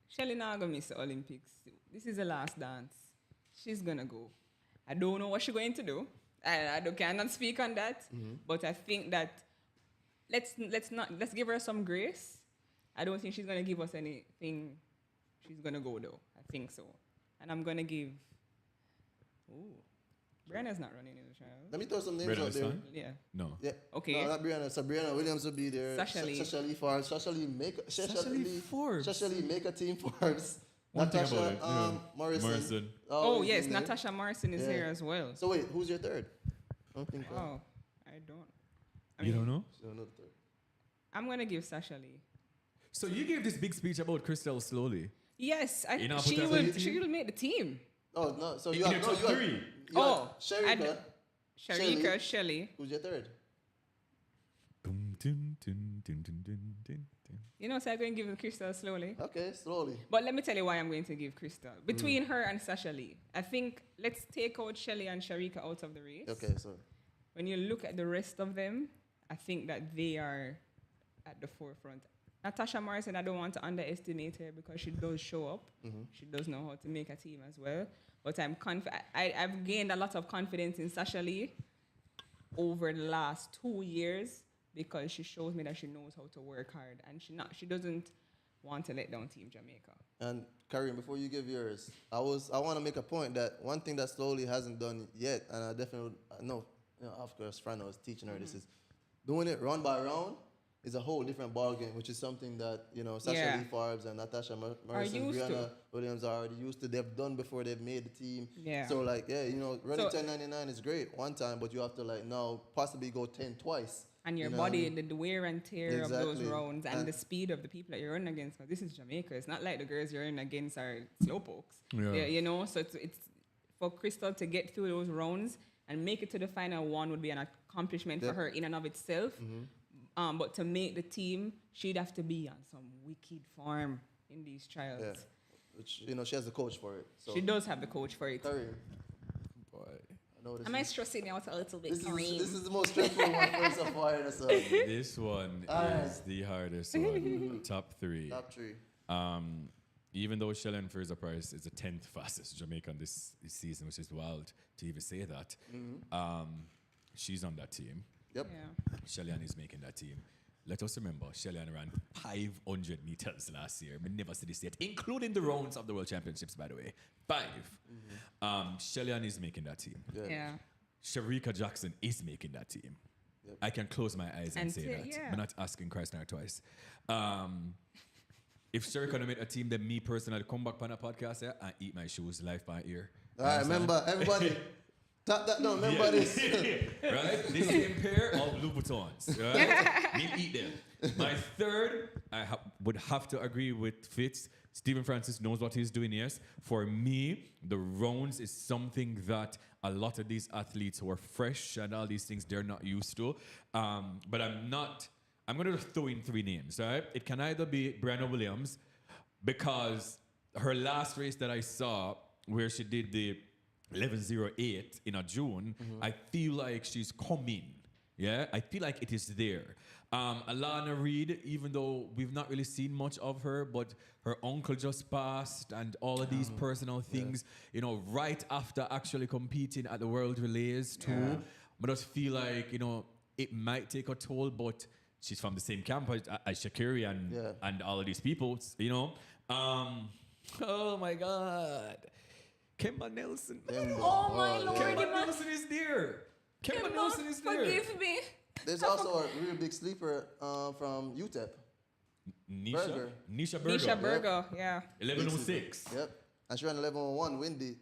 Shelly not gonna miss the Olympics. This is the last dance. She's gonna go. I don't know what she's going to do. Cannot speak on that. But I think that let's give her some grace. I don't think she's gonna give us anything. She's gonna go though. I think so. And I'm gonna give. Ooh, Brianna's not running in the trial. Let me throw some names Brianna out there. Liston? Yeah. No. Yeah. Okay. No, not Brianna. So Brianna Williams will be there. Sasha Lee. Sasha Lee Forbes. Sasha Lee Forbes. Sasha Lee make a team Forbes. One thing Natasha about it, yeah. Morrison. Oh is yes, in there. Natasha Morrison is Yeah. here as well. So wait, who's your third? I don't think. Oh, I don't. You don't know? So no third. I'm gonna give Sasha Lee. So you gave this big speech about Crystal Slowly. Yes, You know, she put her will. on the She team? will make the team. Oh no. So In you your have top three. Oh, Sharika. Sharika, Shelly. Who's your third? Dun, dun, dun, dun, dun, dun, dun, dun. You know, so I'm going to give Crystal slowly. Okay, slowly. But let me tell you why I'm going to give Crystal. Between her and Sasha Lee, I think let's take out Shelly and Sharika out of the race. Okay, so When you look at the rest of them, I think that they are at the forefront. Natasha Morrison, I don't want to underestimate her because she does show up. She does know how to make a team as well. But I've gained a lot of confidence in Sasha Lee over the last 2 years because she shows me that she knows how to work hard and she doesn't want to let down Team Jamaica. and Kareem, before you give yours, I want to make a point that one thing that slowly hasn't done yet, and I definitely know, of course, Fran was teaching her this is doing it round by round is a whole different ball game, which is something that Sasha Lee Forbes and Natasha Morrison, used Brianna to. Williams are already used to. They've done before they've made the team. Yeah. So running So- 10.99 is great one time, but you have to now possibly go 10 twice. And your You know what I body, mean? the wear and tear of those Exactly. rounds and And- the speed of the people that you're running against. 'Cause this is Jamaica. It's not like the girls you're running against are slowpokes. Yeah. So it's for Crystal to get through those rounds and make it to the final one would be an accomplishment for Yep. her in and of itself. But to make the team, she'd have to be on some wicked form in these trials. Yeah. Which she has the coach for it. So She does have the coach for it. Kareem, Boy. I know this Am I is, stressing you out a little bit, this Kareem? is the most stressful one for us so far. So This one Alright. is the hardest one. Top three. top three. Even though Shellen Fraser Price is the 10th fastest Jamaican this season, which is wild to even say that, she's on that team. Yep. Yeah. Shellyan is making that team. Let us remember, Shellyan ran 500 meters last year. We never see this yet, including the rounds of the World Championships, by the way. 5. Shellyan is making that team. Yeah. Sharika Jackson is making that team. Yep. I can close my eyes and say that. yeah. I'm not asking Christ now twice. If Sharika made a team, then me personally come back on a podcast here and eat my shoes live by ear. All right, remember, everybody, tap that down. Remember this. Right? The same pair of Louboutins. Right? Me eat them. My third, I would have to agree with Fitz. Stephen Francis knows what he's doing, yes. For me, the rounds is something that a lot of these athletes who are fresh and all these things, they're not used to. But I'm going to throw in 3 names, right? It can either be Brianna Williams, because her last race that I saw, where she did the 11:08 in a June, I feel like she's coming. Yeah, I feel like it is there. Alana Reid, even though we've not really seen much of her, but her uncle just passed and all of these personal things, you know, right after actually competing at the World Relays too. Yeah. But I just feel like, you know, it might take a toll, but she's from the same camp as Shakiri and all of these people, you know. Oh my God. Kemba Nelson. Oh my Lord, Kemba Nelson is there. Kemba Nelson is there. Forgive me. There's also a real big sleeper from UTEP. Burger. Nisha Burger. Nisha Burger, yeah. 11:06. Yep. And she ran 11:01, windy.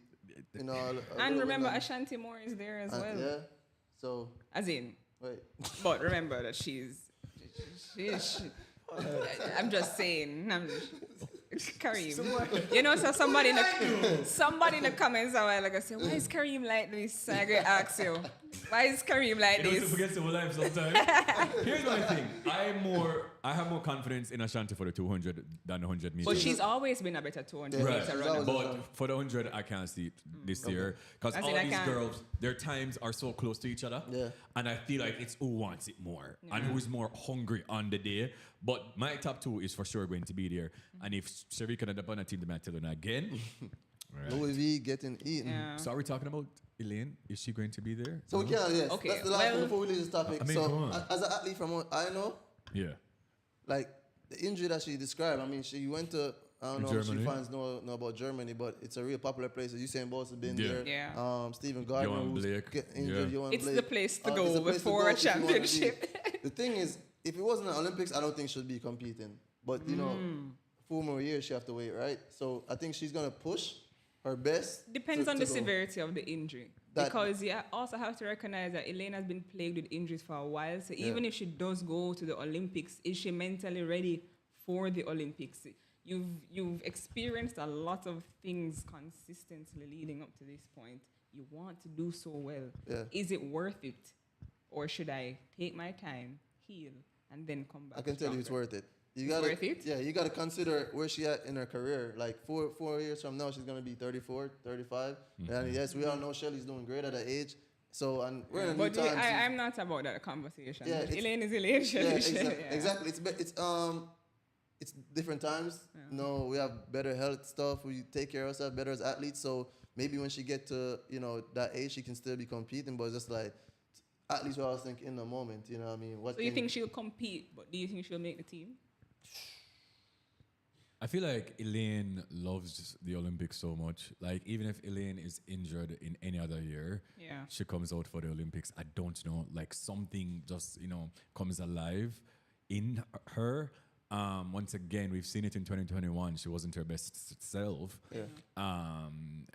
You know, And remember, Ashanti Moore is there as well. Yeah. So, As in, wait. but remember that she I'm just saying. Kareem. You know, so somebody in the comments a while ago said, why is Kareem like this? So I go ask you, why is Kareem like You know, to this? forget civil life sometimes. Here's my thing. I have more confidence in Ashanti for the 200 than the 100 meters. But she's always been a better 200 Right. meter She's runner. always- But for the 100, I can't see it this year. Because As all in I these can't. girls, their times are so close to each other. Yeah. And I feel like it's who wants it more and who is more hungry on the day. But my top two is for sure going to be there. And if Sharika and the Bana team, they might tell them again. Louis V getting eaten. Yeah. So are we talking about Elaine? Is she going to be there? So we can, yes. Okay, That's the last thing well- before we leave this topic. I mean, so, come on. as an athlete from what I know, Yeah. like the injury that she described, I mean, she went to, I don't know if she Germany. fans know about Germany, but it's a real popular place. Usain Bolt has been Yeah. there. Yeah. Stephen Gardner, Johan who's Blake. get injured. Yeah. Johan It's Blake. the place to It's go the place to before go a if you wanna be. championship. The thing is, if it wasn't the Olympics, I don't think she'd be competing. But, you know, 4 more years she have to wait, right? So I think she's going to push her best. Depends to- on to the go. severity of the injury. That- Because you also have to recognize that Elaine has been plagued with injuries for a while. So even if she does go to the Olympics, is she mentally ready for the Olympics? You've experienced a lot of things consistently leading up to this point. You want to do so well. Yeah. Is it worth it? Or should I take my time, heal, and then come back? I can tell you it's stronger? worth it. You gotta, worth it? Yeah, you got to consider where she at in her career. Like 4 years from now, she's going to be 34, 35. And yes, we all know Shelly's doing great at her age. So, and we're in a new But time. I'm not about that conversation. Yeah, But it's- Elaine is Elaine. yeah, Shelley, yeah. exactly. It's different times. No, we have better health stuff. We take care of ourselves better as athletes. So maybe when she get to, you know, that age, she can still be competing. But it's just like, at least what I was thinking in the moment, you know what I mean? What So you can- think she'll compete, but do you think she'll make the team? I feel like Elaine loves the Olympics so much. Like, even if Elaine is injured in any other year, Yeah. she comes out for the Olympics. I don't know. Like, something just, you know, comes alive in her. Once again, we've seen it in 2021. She wasn't her best self. Yeah.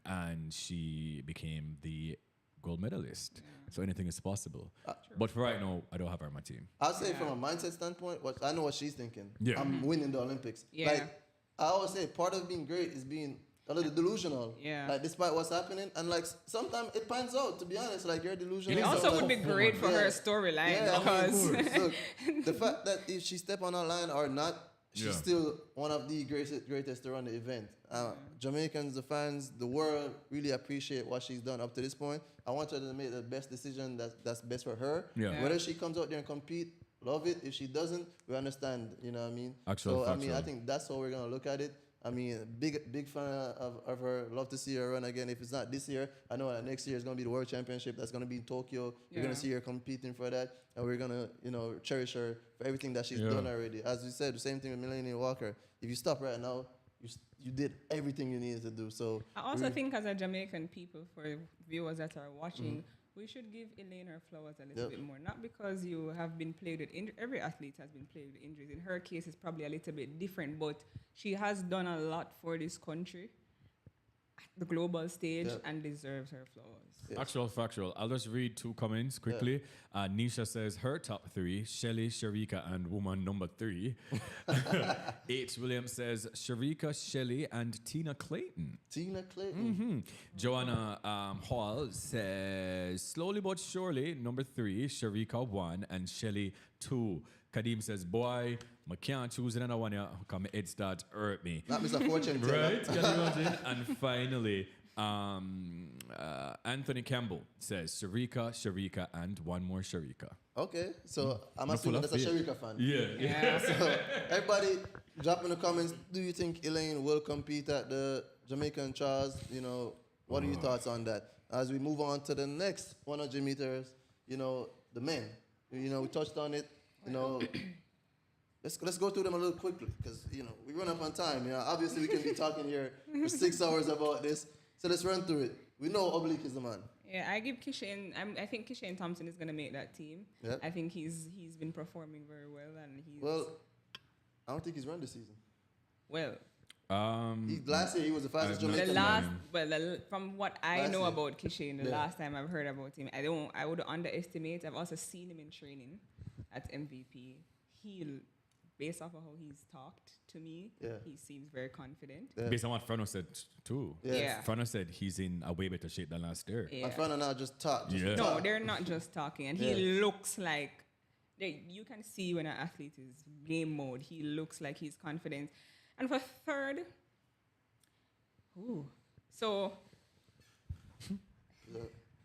And she became the gold medalist. So anything is possible. But for right now, I don't have her on my team. I'll say Yeah. from a mindset standpoint, I know what she's thinking. Yeah. I'm winning the Olympics. Yeah. Like, I always say part of being great is being a little delusional. Yeah. Like, despite what's happening. And, like, sometimes it pans out, to be honest. Like, you're delusional. It also would be sometimes. great for Yeah. her storyline Yeah, because Look, the fact that if she step on our line or not, she's Yeah. still one of the greatest to run the event. Jamaicans, the fans, the world really appreciate what she's done up to this point. I want her to make the best decision that's best for her. Yeah. Yeah. Whether she comes out there and compete, love it. If she doesn't, we understand. You know what I mean? Actual So I mean, I factual. think that's how we're gonna look at it. I mean, big fan of her. Love to see her run again. If it's not this year, I know that next year is gonna be the World Championship. That's gonna be in Tokyo. We're Yeah. gonna see her competing for that, and we're gonna, you know, cherish her for everything that she's Yeah. done already. As you said, the same thing with Melanie Walker. If you stop right now, you did everything you needed to do. So I also we- think as a Jamaican people, for viewers that are watching, we should give Elaine her flowers a little Yep. bit more. Not because you have been plagued with injuries. Every athlete has been plagued with injuries. In her case, it's probably a little bit different, but she has done a lot for this country at the global stage Yep. and deserves her flowers. Yes. Actual factual. I'll just read 2 comments quickly. Nisha says her top 3, Shelly, Sharika, and woman number 3. H. Williams says Sharika, Shelly, and Tina Clayton. Tina Clayton. Joanna Hall says slowly but surely, number 3, Sharika 1, and Shelly 2. Kadeem says, boy, I can't choose another one because my head start hurt me. Not Mr. Fortune. Right? Can you imagine? And finally, Anthony Campbell says Sharika, and one more Sharika. Okay, so I'm No, assuming full that's a of faith. Sharika fan. Yeah. So everybody, drop in the comments. Do you think Elaine will compete at the Jamaican Charles? You know, what are your thoughts on that? As we move on to the next 100 meters, you know, the men. You know, we touched on it. You know, let's go through them a little quickly because you know we run up on time. You know, obviously we can be talking here for 6 hours about this. So let's run through it. We know Oblique is the man. Yeah, I give Kishane. I think Kishane Thompson is gonna make that team. Yep. I think he's been performing very well, and he's Well, I don't think he's run this season. well. Last year he was the fastest I've not The Jamaican. last, from what I Last know year. about Kishane, the Yeah. last time I've heard about him, I would underestimate. I've also seen him in training at MVP. Based off of how he's talked to me, Yeah. he seems very confident. Yeah. Based on what Frano said too. Yeah. Frano said he's in a way better shape than last year. Yeah. And Fana now just talk. Yeah. No, they're not just talking, and Yeah. he looks like you can see when an athlete is game mode. He looks like he's confident. And for third, so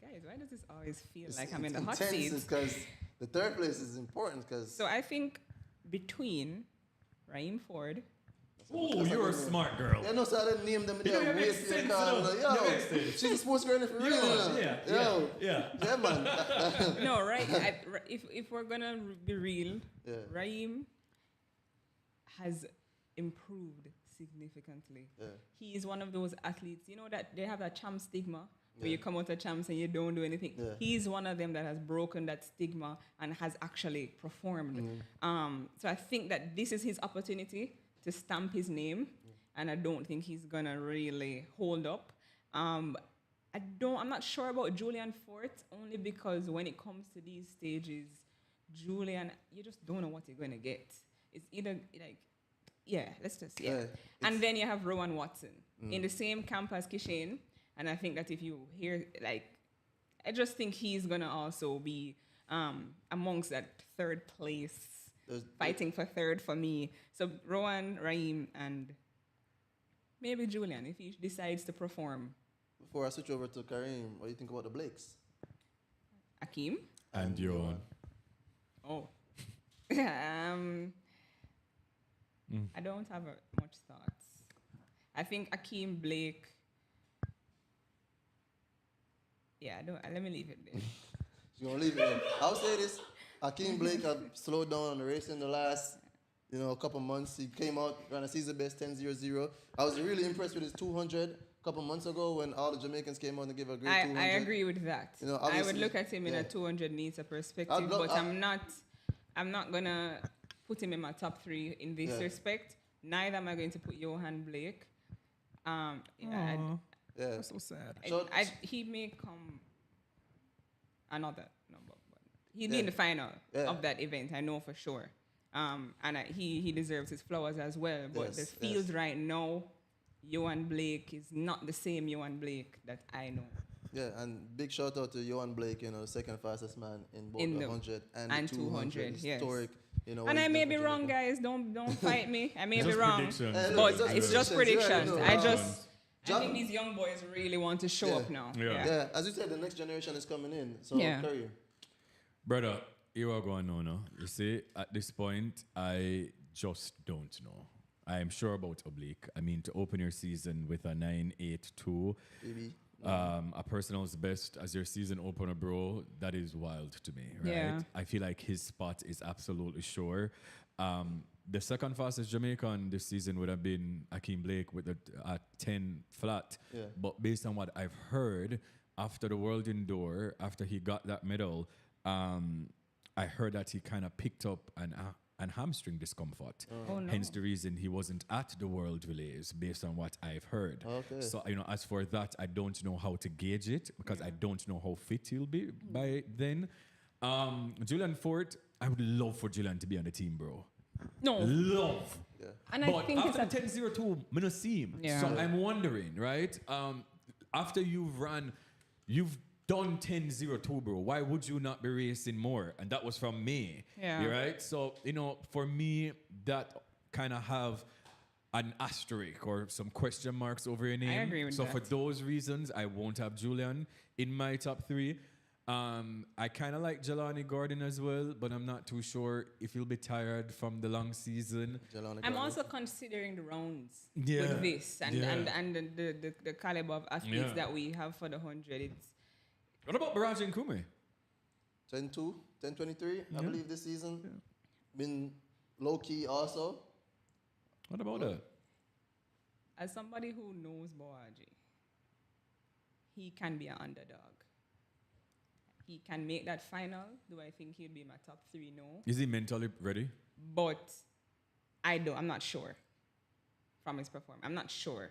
guys, why does this always feel like I'm in the hot seat? Because the third place is important because So I think between Raheem Ford, Oh, you're a smart girl. yeah, no, so I didn't name them. You know, There, that wait makes for your sense, call. though. Like, That yo, makes sense. she's a sports girl for real. Yo, yeah, man. no, right? If we're gonna be real, Yeah. Raheem has improved significantly. Yeah. He is one of those athletes, you know, that they have that champ stigma where you come out of champs and you don't do anything. Yeah. He's one of them that has broken that stigma and has actually performed. So I think that this is his opportunity to stamp his name, and I don't think he's gonna really hold up. I'm not sure about Julian Fort, only because when it comes to these stages, Julian, you just don't know what you're gonna get. It's either like, Yeah, and then you have Rowan Watson in the same camp as Kishane. And I think that if you hear, I just think he's going to also be amongst that third place, fighting for third for me. So Rowan, Raheem, and maybe Julian, if he decides to perform. Before I switch over to Kareem, what do you think about the Blakes? Akeem? And you're on. Oh. I don't have much thoughts. I think Akeem, Blake. Yeah, let me leave it there. You're going to leave it in. I'll say this. Akeem Blake have slowed down on the race in the last, couple months. He came out, ran a season best 10.00. I was really impressed with his 200 a couple months ago when all the Jamaicans came out and gave a great 200. I agree with that. I would obviously, look at him in a 200 meter perspective, but I'm not gonna put him in my top 3 in this respect. Neither am I going to put Johan Blake. That's so sad. He may come another number, but he'll be in the final of that event. I know for sure. And he deserves his flowers as well. But the field right now, Johan Blake is not the same Johan Blake that I know. Yeah, and big shout out to Johan Blake, the second fastest man in both the 100 and the 200. Historic. Yes. And I may be wrong, guys. Don't fight me. I may be wrong. Predictions. But it's just predictions. Right, I think these young boys really want to show up now. Yeah, as you said, the next generation is coming in. So, Curry. Brother, you are going on now. You see, at this point, I just don't know. I am sure about Oblique. I mean, to open your season with a 9.82, a personal's best as your season opener, bro, that is wild to me, right? Yeah. I feel like his spot is absolutely sure. The second fastest Jamaican this season would have been Akeem Blake with a 10 flat. Yeah. But based on what I've heard, after the World Indoor, after he got that medal, I heard that he kind of picked up an hamstring discomfort. Oh, no. Hence the reason he wasn't at the World Relays, based on what I've heard. Okay. So, as for that, I don't know how to gauge it because I don't know how fit he'll be by then. Julian Fort, I would love for Julian to be on the team, bro. No. Love. Yeah. And but I think after it's the 10.02, I don't see him. Yeah. So I'm wondering, right? After you've done 10.02, bro. Why would you not be racing more? And that was from me. Yeah. Right? So, for me, that kind of have an asterisk or some question marks over your name. I agree with so that. for those reasons, I won't have Julian in my top 3. I kind of like Jelani Gordon as well, but I'm not too sure if he'll be tired from the long season. I'm also considering the rounds Yeah. with this and Yeah. the caliber of athletes that we have for the 100. It's What about Baraj and Kume? 10-2, 10-23, I believe this season. Been low-key also. What about that? as somebody who knows Boaji, he can be an underdog. He can make that final. Do I think he'll be my top 3? No. Is he mentally ready? But I'm not sure from his performance. I'm not sure.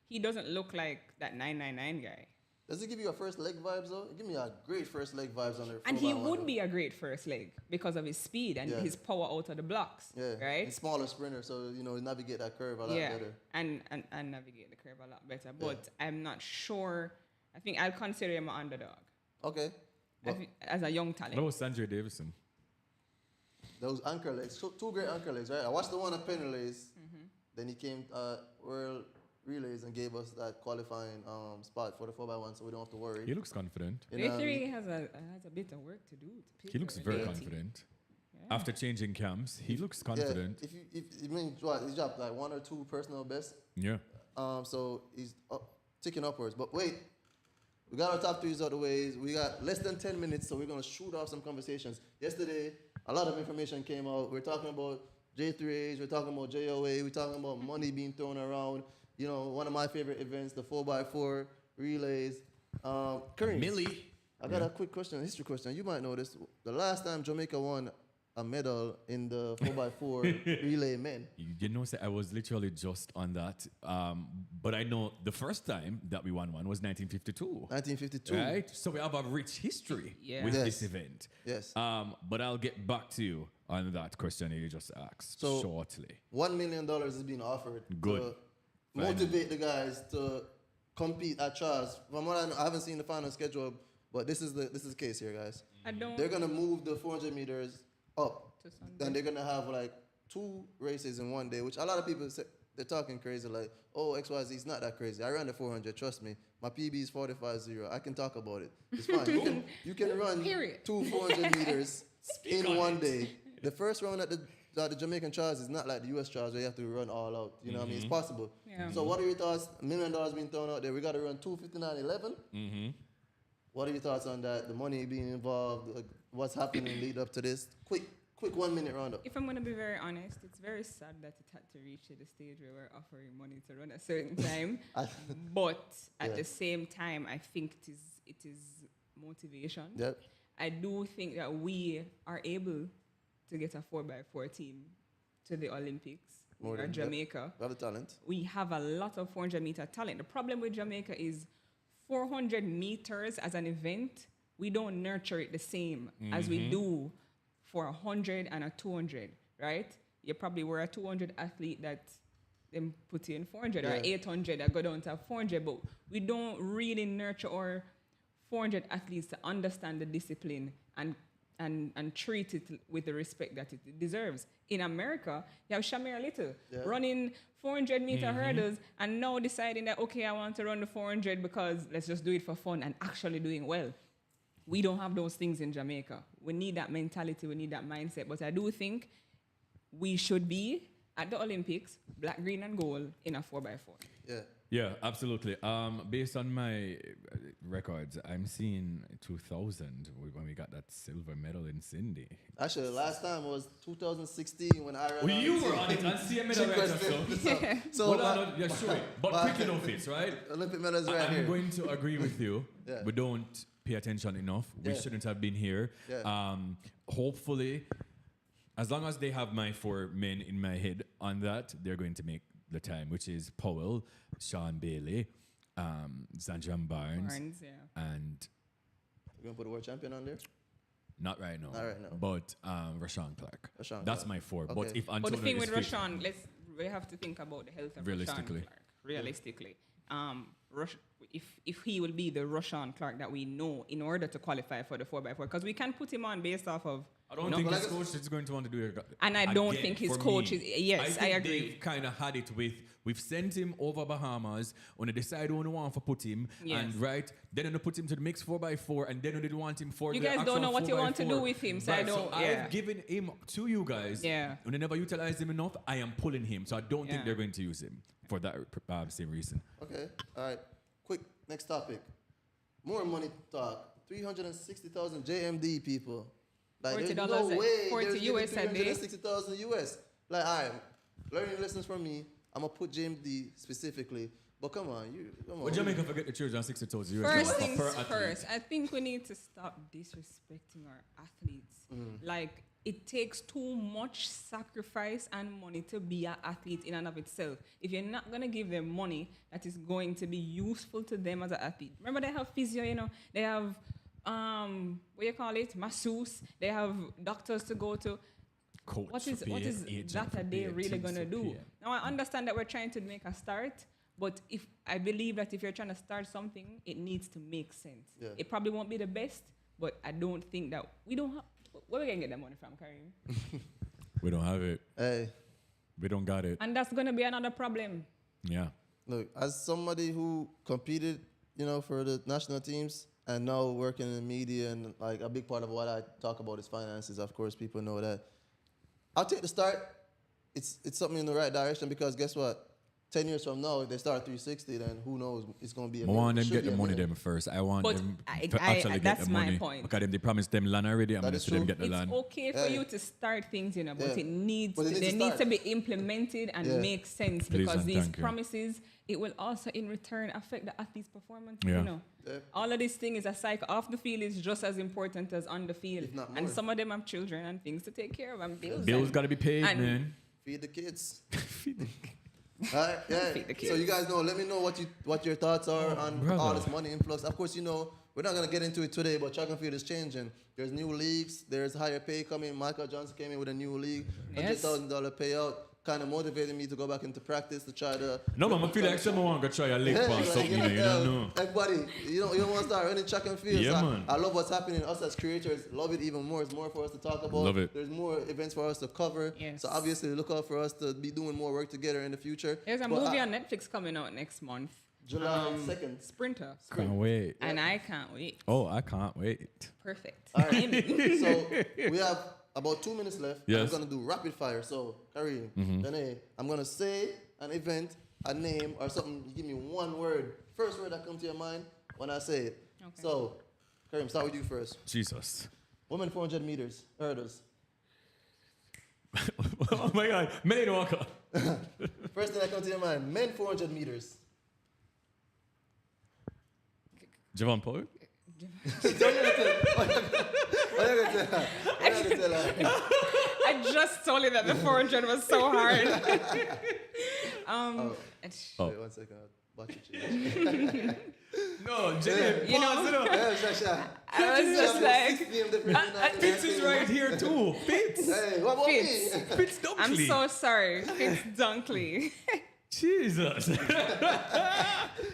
He doesn't look like that 999 guy. Does he give you a first leg vibes though? Give me a great first leg vibes on there. And he would be a great first leg because of his speed and his power out of the blocks. Yeah. Right? He's smaller sprinter, so navigate that curve a lot better. And navigate the curve a lot better. But I'm not sure. I think I'll consider him an underdog. Okay. As a young talent. What about Sanjay Davison? Those anchor legs, two great anchor legs, right? I watched the one at Penrelays. Then he came World Relays and gave us that qualifying spot for the 4x1, so we don't have to worry. He looks confident. Day 3 has a bit of work to do. He looks very confident. Yeah. After changing camps, he looks confident. Yeah, if you mean what, he dropped like 1 or 2 personal best. Yeah. So he's ticking upwards. But wait, we got our top 3s out of the ways. We got less than 10 minutes, so we're gonna shoot off some conversations. Yesterday, a lot of information came out. We're talking about J3H, we're talking about JOA, we're talking about money being thrown around. You know, one of my favorite events, the 4x4 relays. Kareem, Millie. I got a quick question, a history question. You might know this. The last time Jamaica won a medal in the 4x4 relay men. You know, I was literally just on that. But I know the first time that we won one was 1952. 1952. Right? So we have a rich history with this event. Yes. But I'll get back to you on that question you just asked shortly. $1 million is being offered Good. to motivate the guys to compete at Charles. From what I know, I haven't seen the final schedule, but this is the case here, guys. They're gonna move the 400 meters up. Then they're gonna have like 2 races in one day, which a lot of people say they're talking crazy, like, oh, XYZ, it's not that crazy. I ran the 400, trust me. My PB is 45.0. I can talk about it. It's fine. You can run 2 400 meters in one day. The first round at the Jamaican trials is not like the US trials where you have to run all out. You know what I mean? It's possible. Yeah. So what are your thoughts? $1 million being thrown out there. We got to run 2:59.11. What are your thoughts on that? The money being involved, what's happening lead up to this? Quick 1 minute roundup. If I'm going to be very honest, it's very sad that it had to reach to the stage where we're offering money to run a certain time. But at the same time, I think it is motivation. Yep. I do think that we are able to get a 4x4 team to the Olympics. We are Jamaica. We have the talent. We have a lot of 400 meter talent. The problem with Jamaica is 400 meters as an event, we don't nurture it the same as we do for 100 and a 200, right? You probably were a 200 athlete that them put you in 400 or 800 that go down to 400, but we don't really nurture our 400 athletes to understand the discipline and treat it with the respect that it deserves. In America, you have Shamir Little running 400 meter hurdles and now deciding that, okay, I want to run the 400 because let's just do it for fun and actually doing well. We don't have those things in Jamaica. We need that mentality, we need that mindset. But I do think we should be at the Olympics, black, green, and gold in a 4x4. Yeah. Yeah, absolutely. Based on my records, I'm seeing 2000 when we got that silver medal in Sydney. Actually, the last time was 2016 when I ran. Well, you were on it and see a medal right so. Yeah, sure. But quick enough, it's right. Olympic medals right here. I'm going to agree with you. We don't pay attention enough. We shouldn't have been here. Hopefully, as long as they have my 4 men in my head on that, they're going to make the time, which is Powell, Sean Bailey, Zanjam Barnes, and You're gonna put a world champion on there? not right now. Not right now. But Rashawn Clark. Rashawn That's Clark. my 4. Okay. But if But Antonio the thing with is fit, Rashawn, we have to think about the health of Realistically. Rashawn Clark. Realistically. If he will be the Rashawn Clark that we know in order to qualify for the 4x4, because we can put him on based off of I don't think his coach is going to want to do it. And I don't think his coach is. Yes, I agree. They've kind of had it with. We've sent him over Bahamas. When they decide who they want to put him, and then they put him to the mixed 4x4, and then they didn't want him for. You the guys don't know what you want to 4x4. do with him, so I don't. I've given him to you guys. Yeah. When they never utilize him enough, I am pulling him. So I don't think they're going to use him for that same reason. Okay. All right. Quick. Next topic. More money talk. 360,000 JMD people. Like, there's no way 40 US a day. 360,000 US. Like, all right, learning lessons from me. I'm going to put JMD specifically. But come on, Well, Jamaica forget the children 60,000 US. First things first, I think we need to stop disrespecting our athletes. Like, it takes too much sacrifice and money to be an athlete in and of itself. If you're not going to give them money that is going to be useful to them as an athlete. Remember, they have physio, you know, they have, what you call it, masseuse, they have doctors to go to. Coach what is that a day really going to do? Now, I understand that we're trying to make a start, but if I believe that if you're trying to start something, it needs to make sense. Yeah. It probably won't be the best, but I don't think that we don't have. Where are we going to get that money from, Kareem? We don't have it. Hey. We don't got it. And that's going to be another problem. Yeah. Look, as somebody who competed, you know, for the national teams and now working in the media, and like a big part of what I talk about is finances, of course, people know that. I'll take the start. It's something in the right direction, because guess what? 10 years from now, if they start 360, then who knows? It's going to be a I want them to get the money them first. I want them to actually get the money. That's my point. Because they promised them land already. I'm going to see them get the land. It's okay for you to start things, you know, but it needs to be implemented and make sense, because these promises, it will also in return affect the athlete's performance. Yeah. You know, all of this thing is a cycle. Off the field is just as important as on the field, and some of them have children and things to take care of, and bills. Bills got to be paid, man. Feed the kids. All right, yeah. So you guys know. Let me know what your thoughts are on all this money influx. Of course, you know we're not gonna get into it today, but track and field is changing. There's new leagues. There's higher pay coming. Michael Johnson came in with a new league, $100,000 payout. Kind of motivated me to go back into practice to try to. No, man, I feel like someone want to try a leg or something. You don't know. Like, buddy, you don't want to start running track and field. Yeah, so man. I love what's happening. Us as creators love it even more. It's more for us to talk about. Love it. There's more events for us to cover. Yes. So obviously, look out for us to be doing more work together in the future. There's a movie on Netflix coming out next month. July 2nd. Sprinter. Can't wait. And I can't wait. Oh, I can't wait. Perfect. All right. So we have about 2 minutes left. Yes. I'm going to do rapid fire. So, Kareem, Jeanae, I'm going to say an event, a name, or something. You give me one word. First word that comes to your mind when I say it. Okay. So, Kareem, start with you first. Jesus. Women 400 meters, hurdles. Oh, my God. Melanie Walker. First thing that comes to your mind, men 400 meters. Javon Poe. I just told you that the 400 was so hard. Wait 1 second. Watch your change. No, Jenny, You know, I was just like, Fitz is right here too. Fitz. Hey, what about Fitz. me? Fitz Dunkley. I'm so sorry. Fitz Dunkley. Jesus.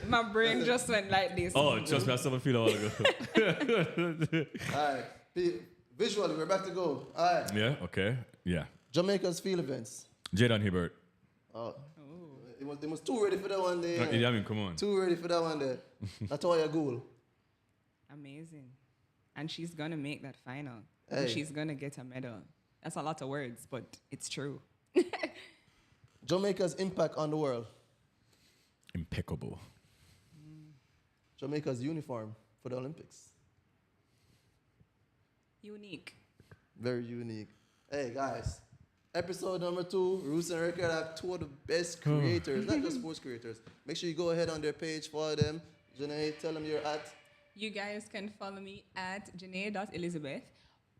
My brain just went like this. Oh, trust me, I saw my feet a while ago. All right. Visually, we're back to go. All right. Yeah, okay. Yeah. Jamaica's field events. Jadon Hibbert. Oh. They was too ready for that one there. Yeah, I mean, come on. Too ready for that one there. That's all your goal. Amazing. And she's going to make that final. Hey. And she's going to get a medal. That's a lot of words, but it's true. Jamaica's impact on the world. Impeccable. Jamaica's uniform for the Olympics. Unique. Very unique. Hey, guys. Episode number 2, Roots and Record have 2 of the best creators, not just sports creators. Make sure you go ahead on their page, follow them. Jeanae, tell them you're at. You guys can follow me at Jeanae.Elizabeth.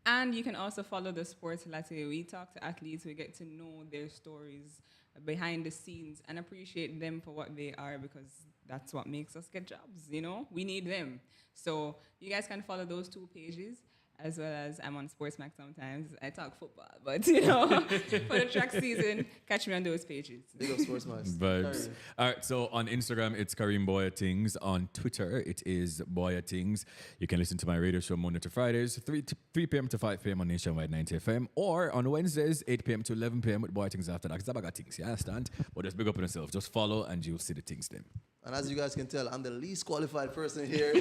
And you can also follow the Sports Latte. We talk to athletes, we get to know their stories behind the scenes and appreciate them for what they are, because that's what makes us get jobs, you know? We need them. So you guys can follow those 2 pages. as well as I'm on Sportsmax sometimes. I talk football, but for the track season, catch me on those pages. Big up Sports Max. Vibes. All right, so on Instagram, it's Kareem Boya Things. On Twitter, it is Boya Things. You can listen to my radio show Monday to Fridays, 3 p.m. to 5 p.m. on Nationwide 90 FM, or on Wednesdays, 8 p.m. to 11 p.m. with Boya Things after that. Because I got things, you understand? But just big up on yourself. Just follow and you'll see the things then. And as you guys can tell, I'm the least qualified person here.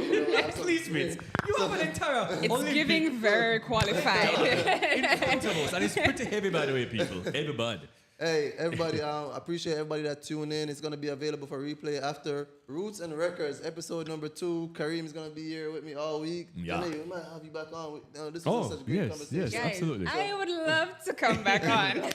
Please, mate. You have an entire It's giving very qualified. in front of us. And it's pretty heavy, by the way, people. Heavy bud. Hey, everybody, I appreciate everybody that tuned in. It's going to be available for replay after Roots and Records, episode number 2. Kareem is going to be here with me all week. Yeah. Jeanae, we might have you back on. This was such a great conversation. Yes, Guys, absolutely. I would love to come back on.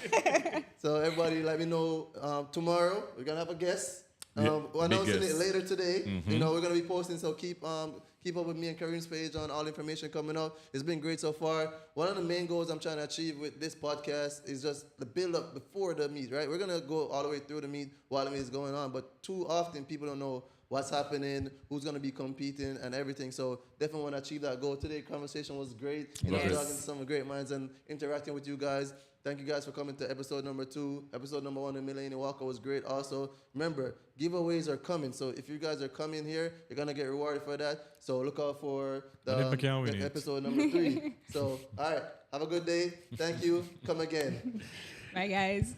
So everybody, let me know tomorrow. We're going to have a guest. We're announcing it later today. We're going to be posting, so keep up with me and Kareem's page on all information coming up. It's been great so far. One of the main goals I'm trying to achieve with this podcast is just the build-up before the meet, right? We're going to go all the way through the meet while the meet is going on, but too often people don't know what's happening, who's going to be competing, and everything. So definitely want to achieve that goal. Today's conversation was great. Talking to some great minds and interacting with you guys. Thank you guys for coming to episode number 2. Episode number 1 with Millie Walker was great also. Remember, giveaways are coming. So if you guys are coming here, you're going to get rewarded for that. So look out for the episode number 3. So, all right. Have a good day. Thank you. Come again. Bye, guys.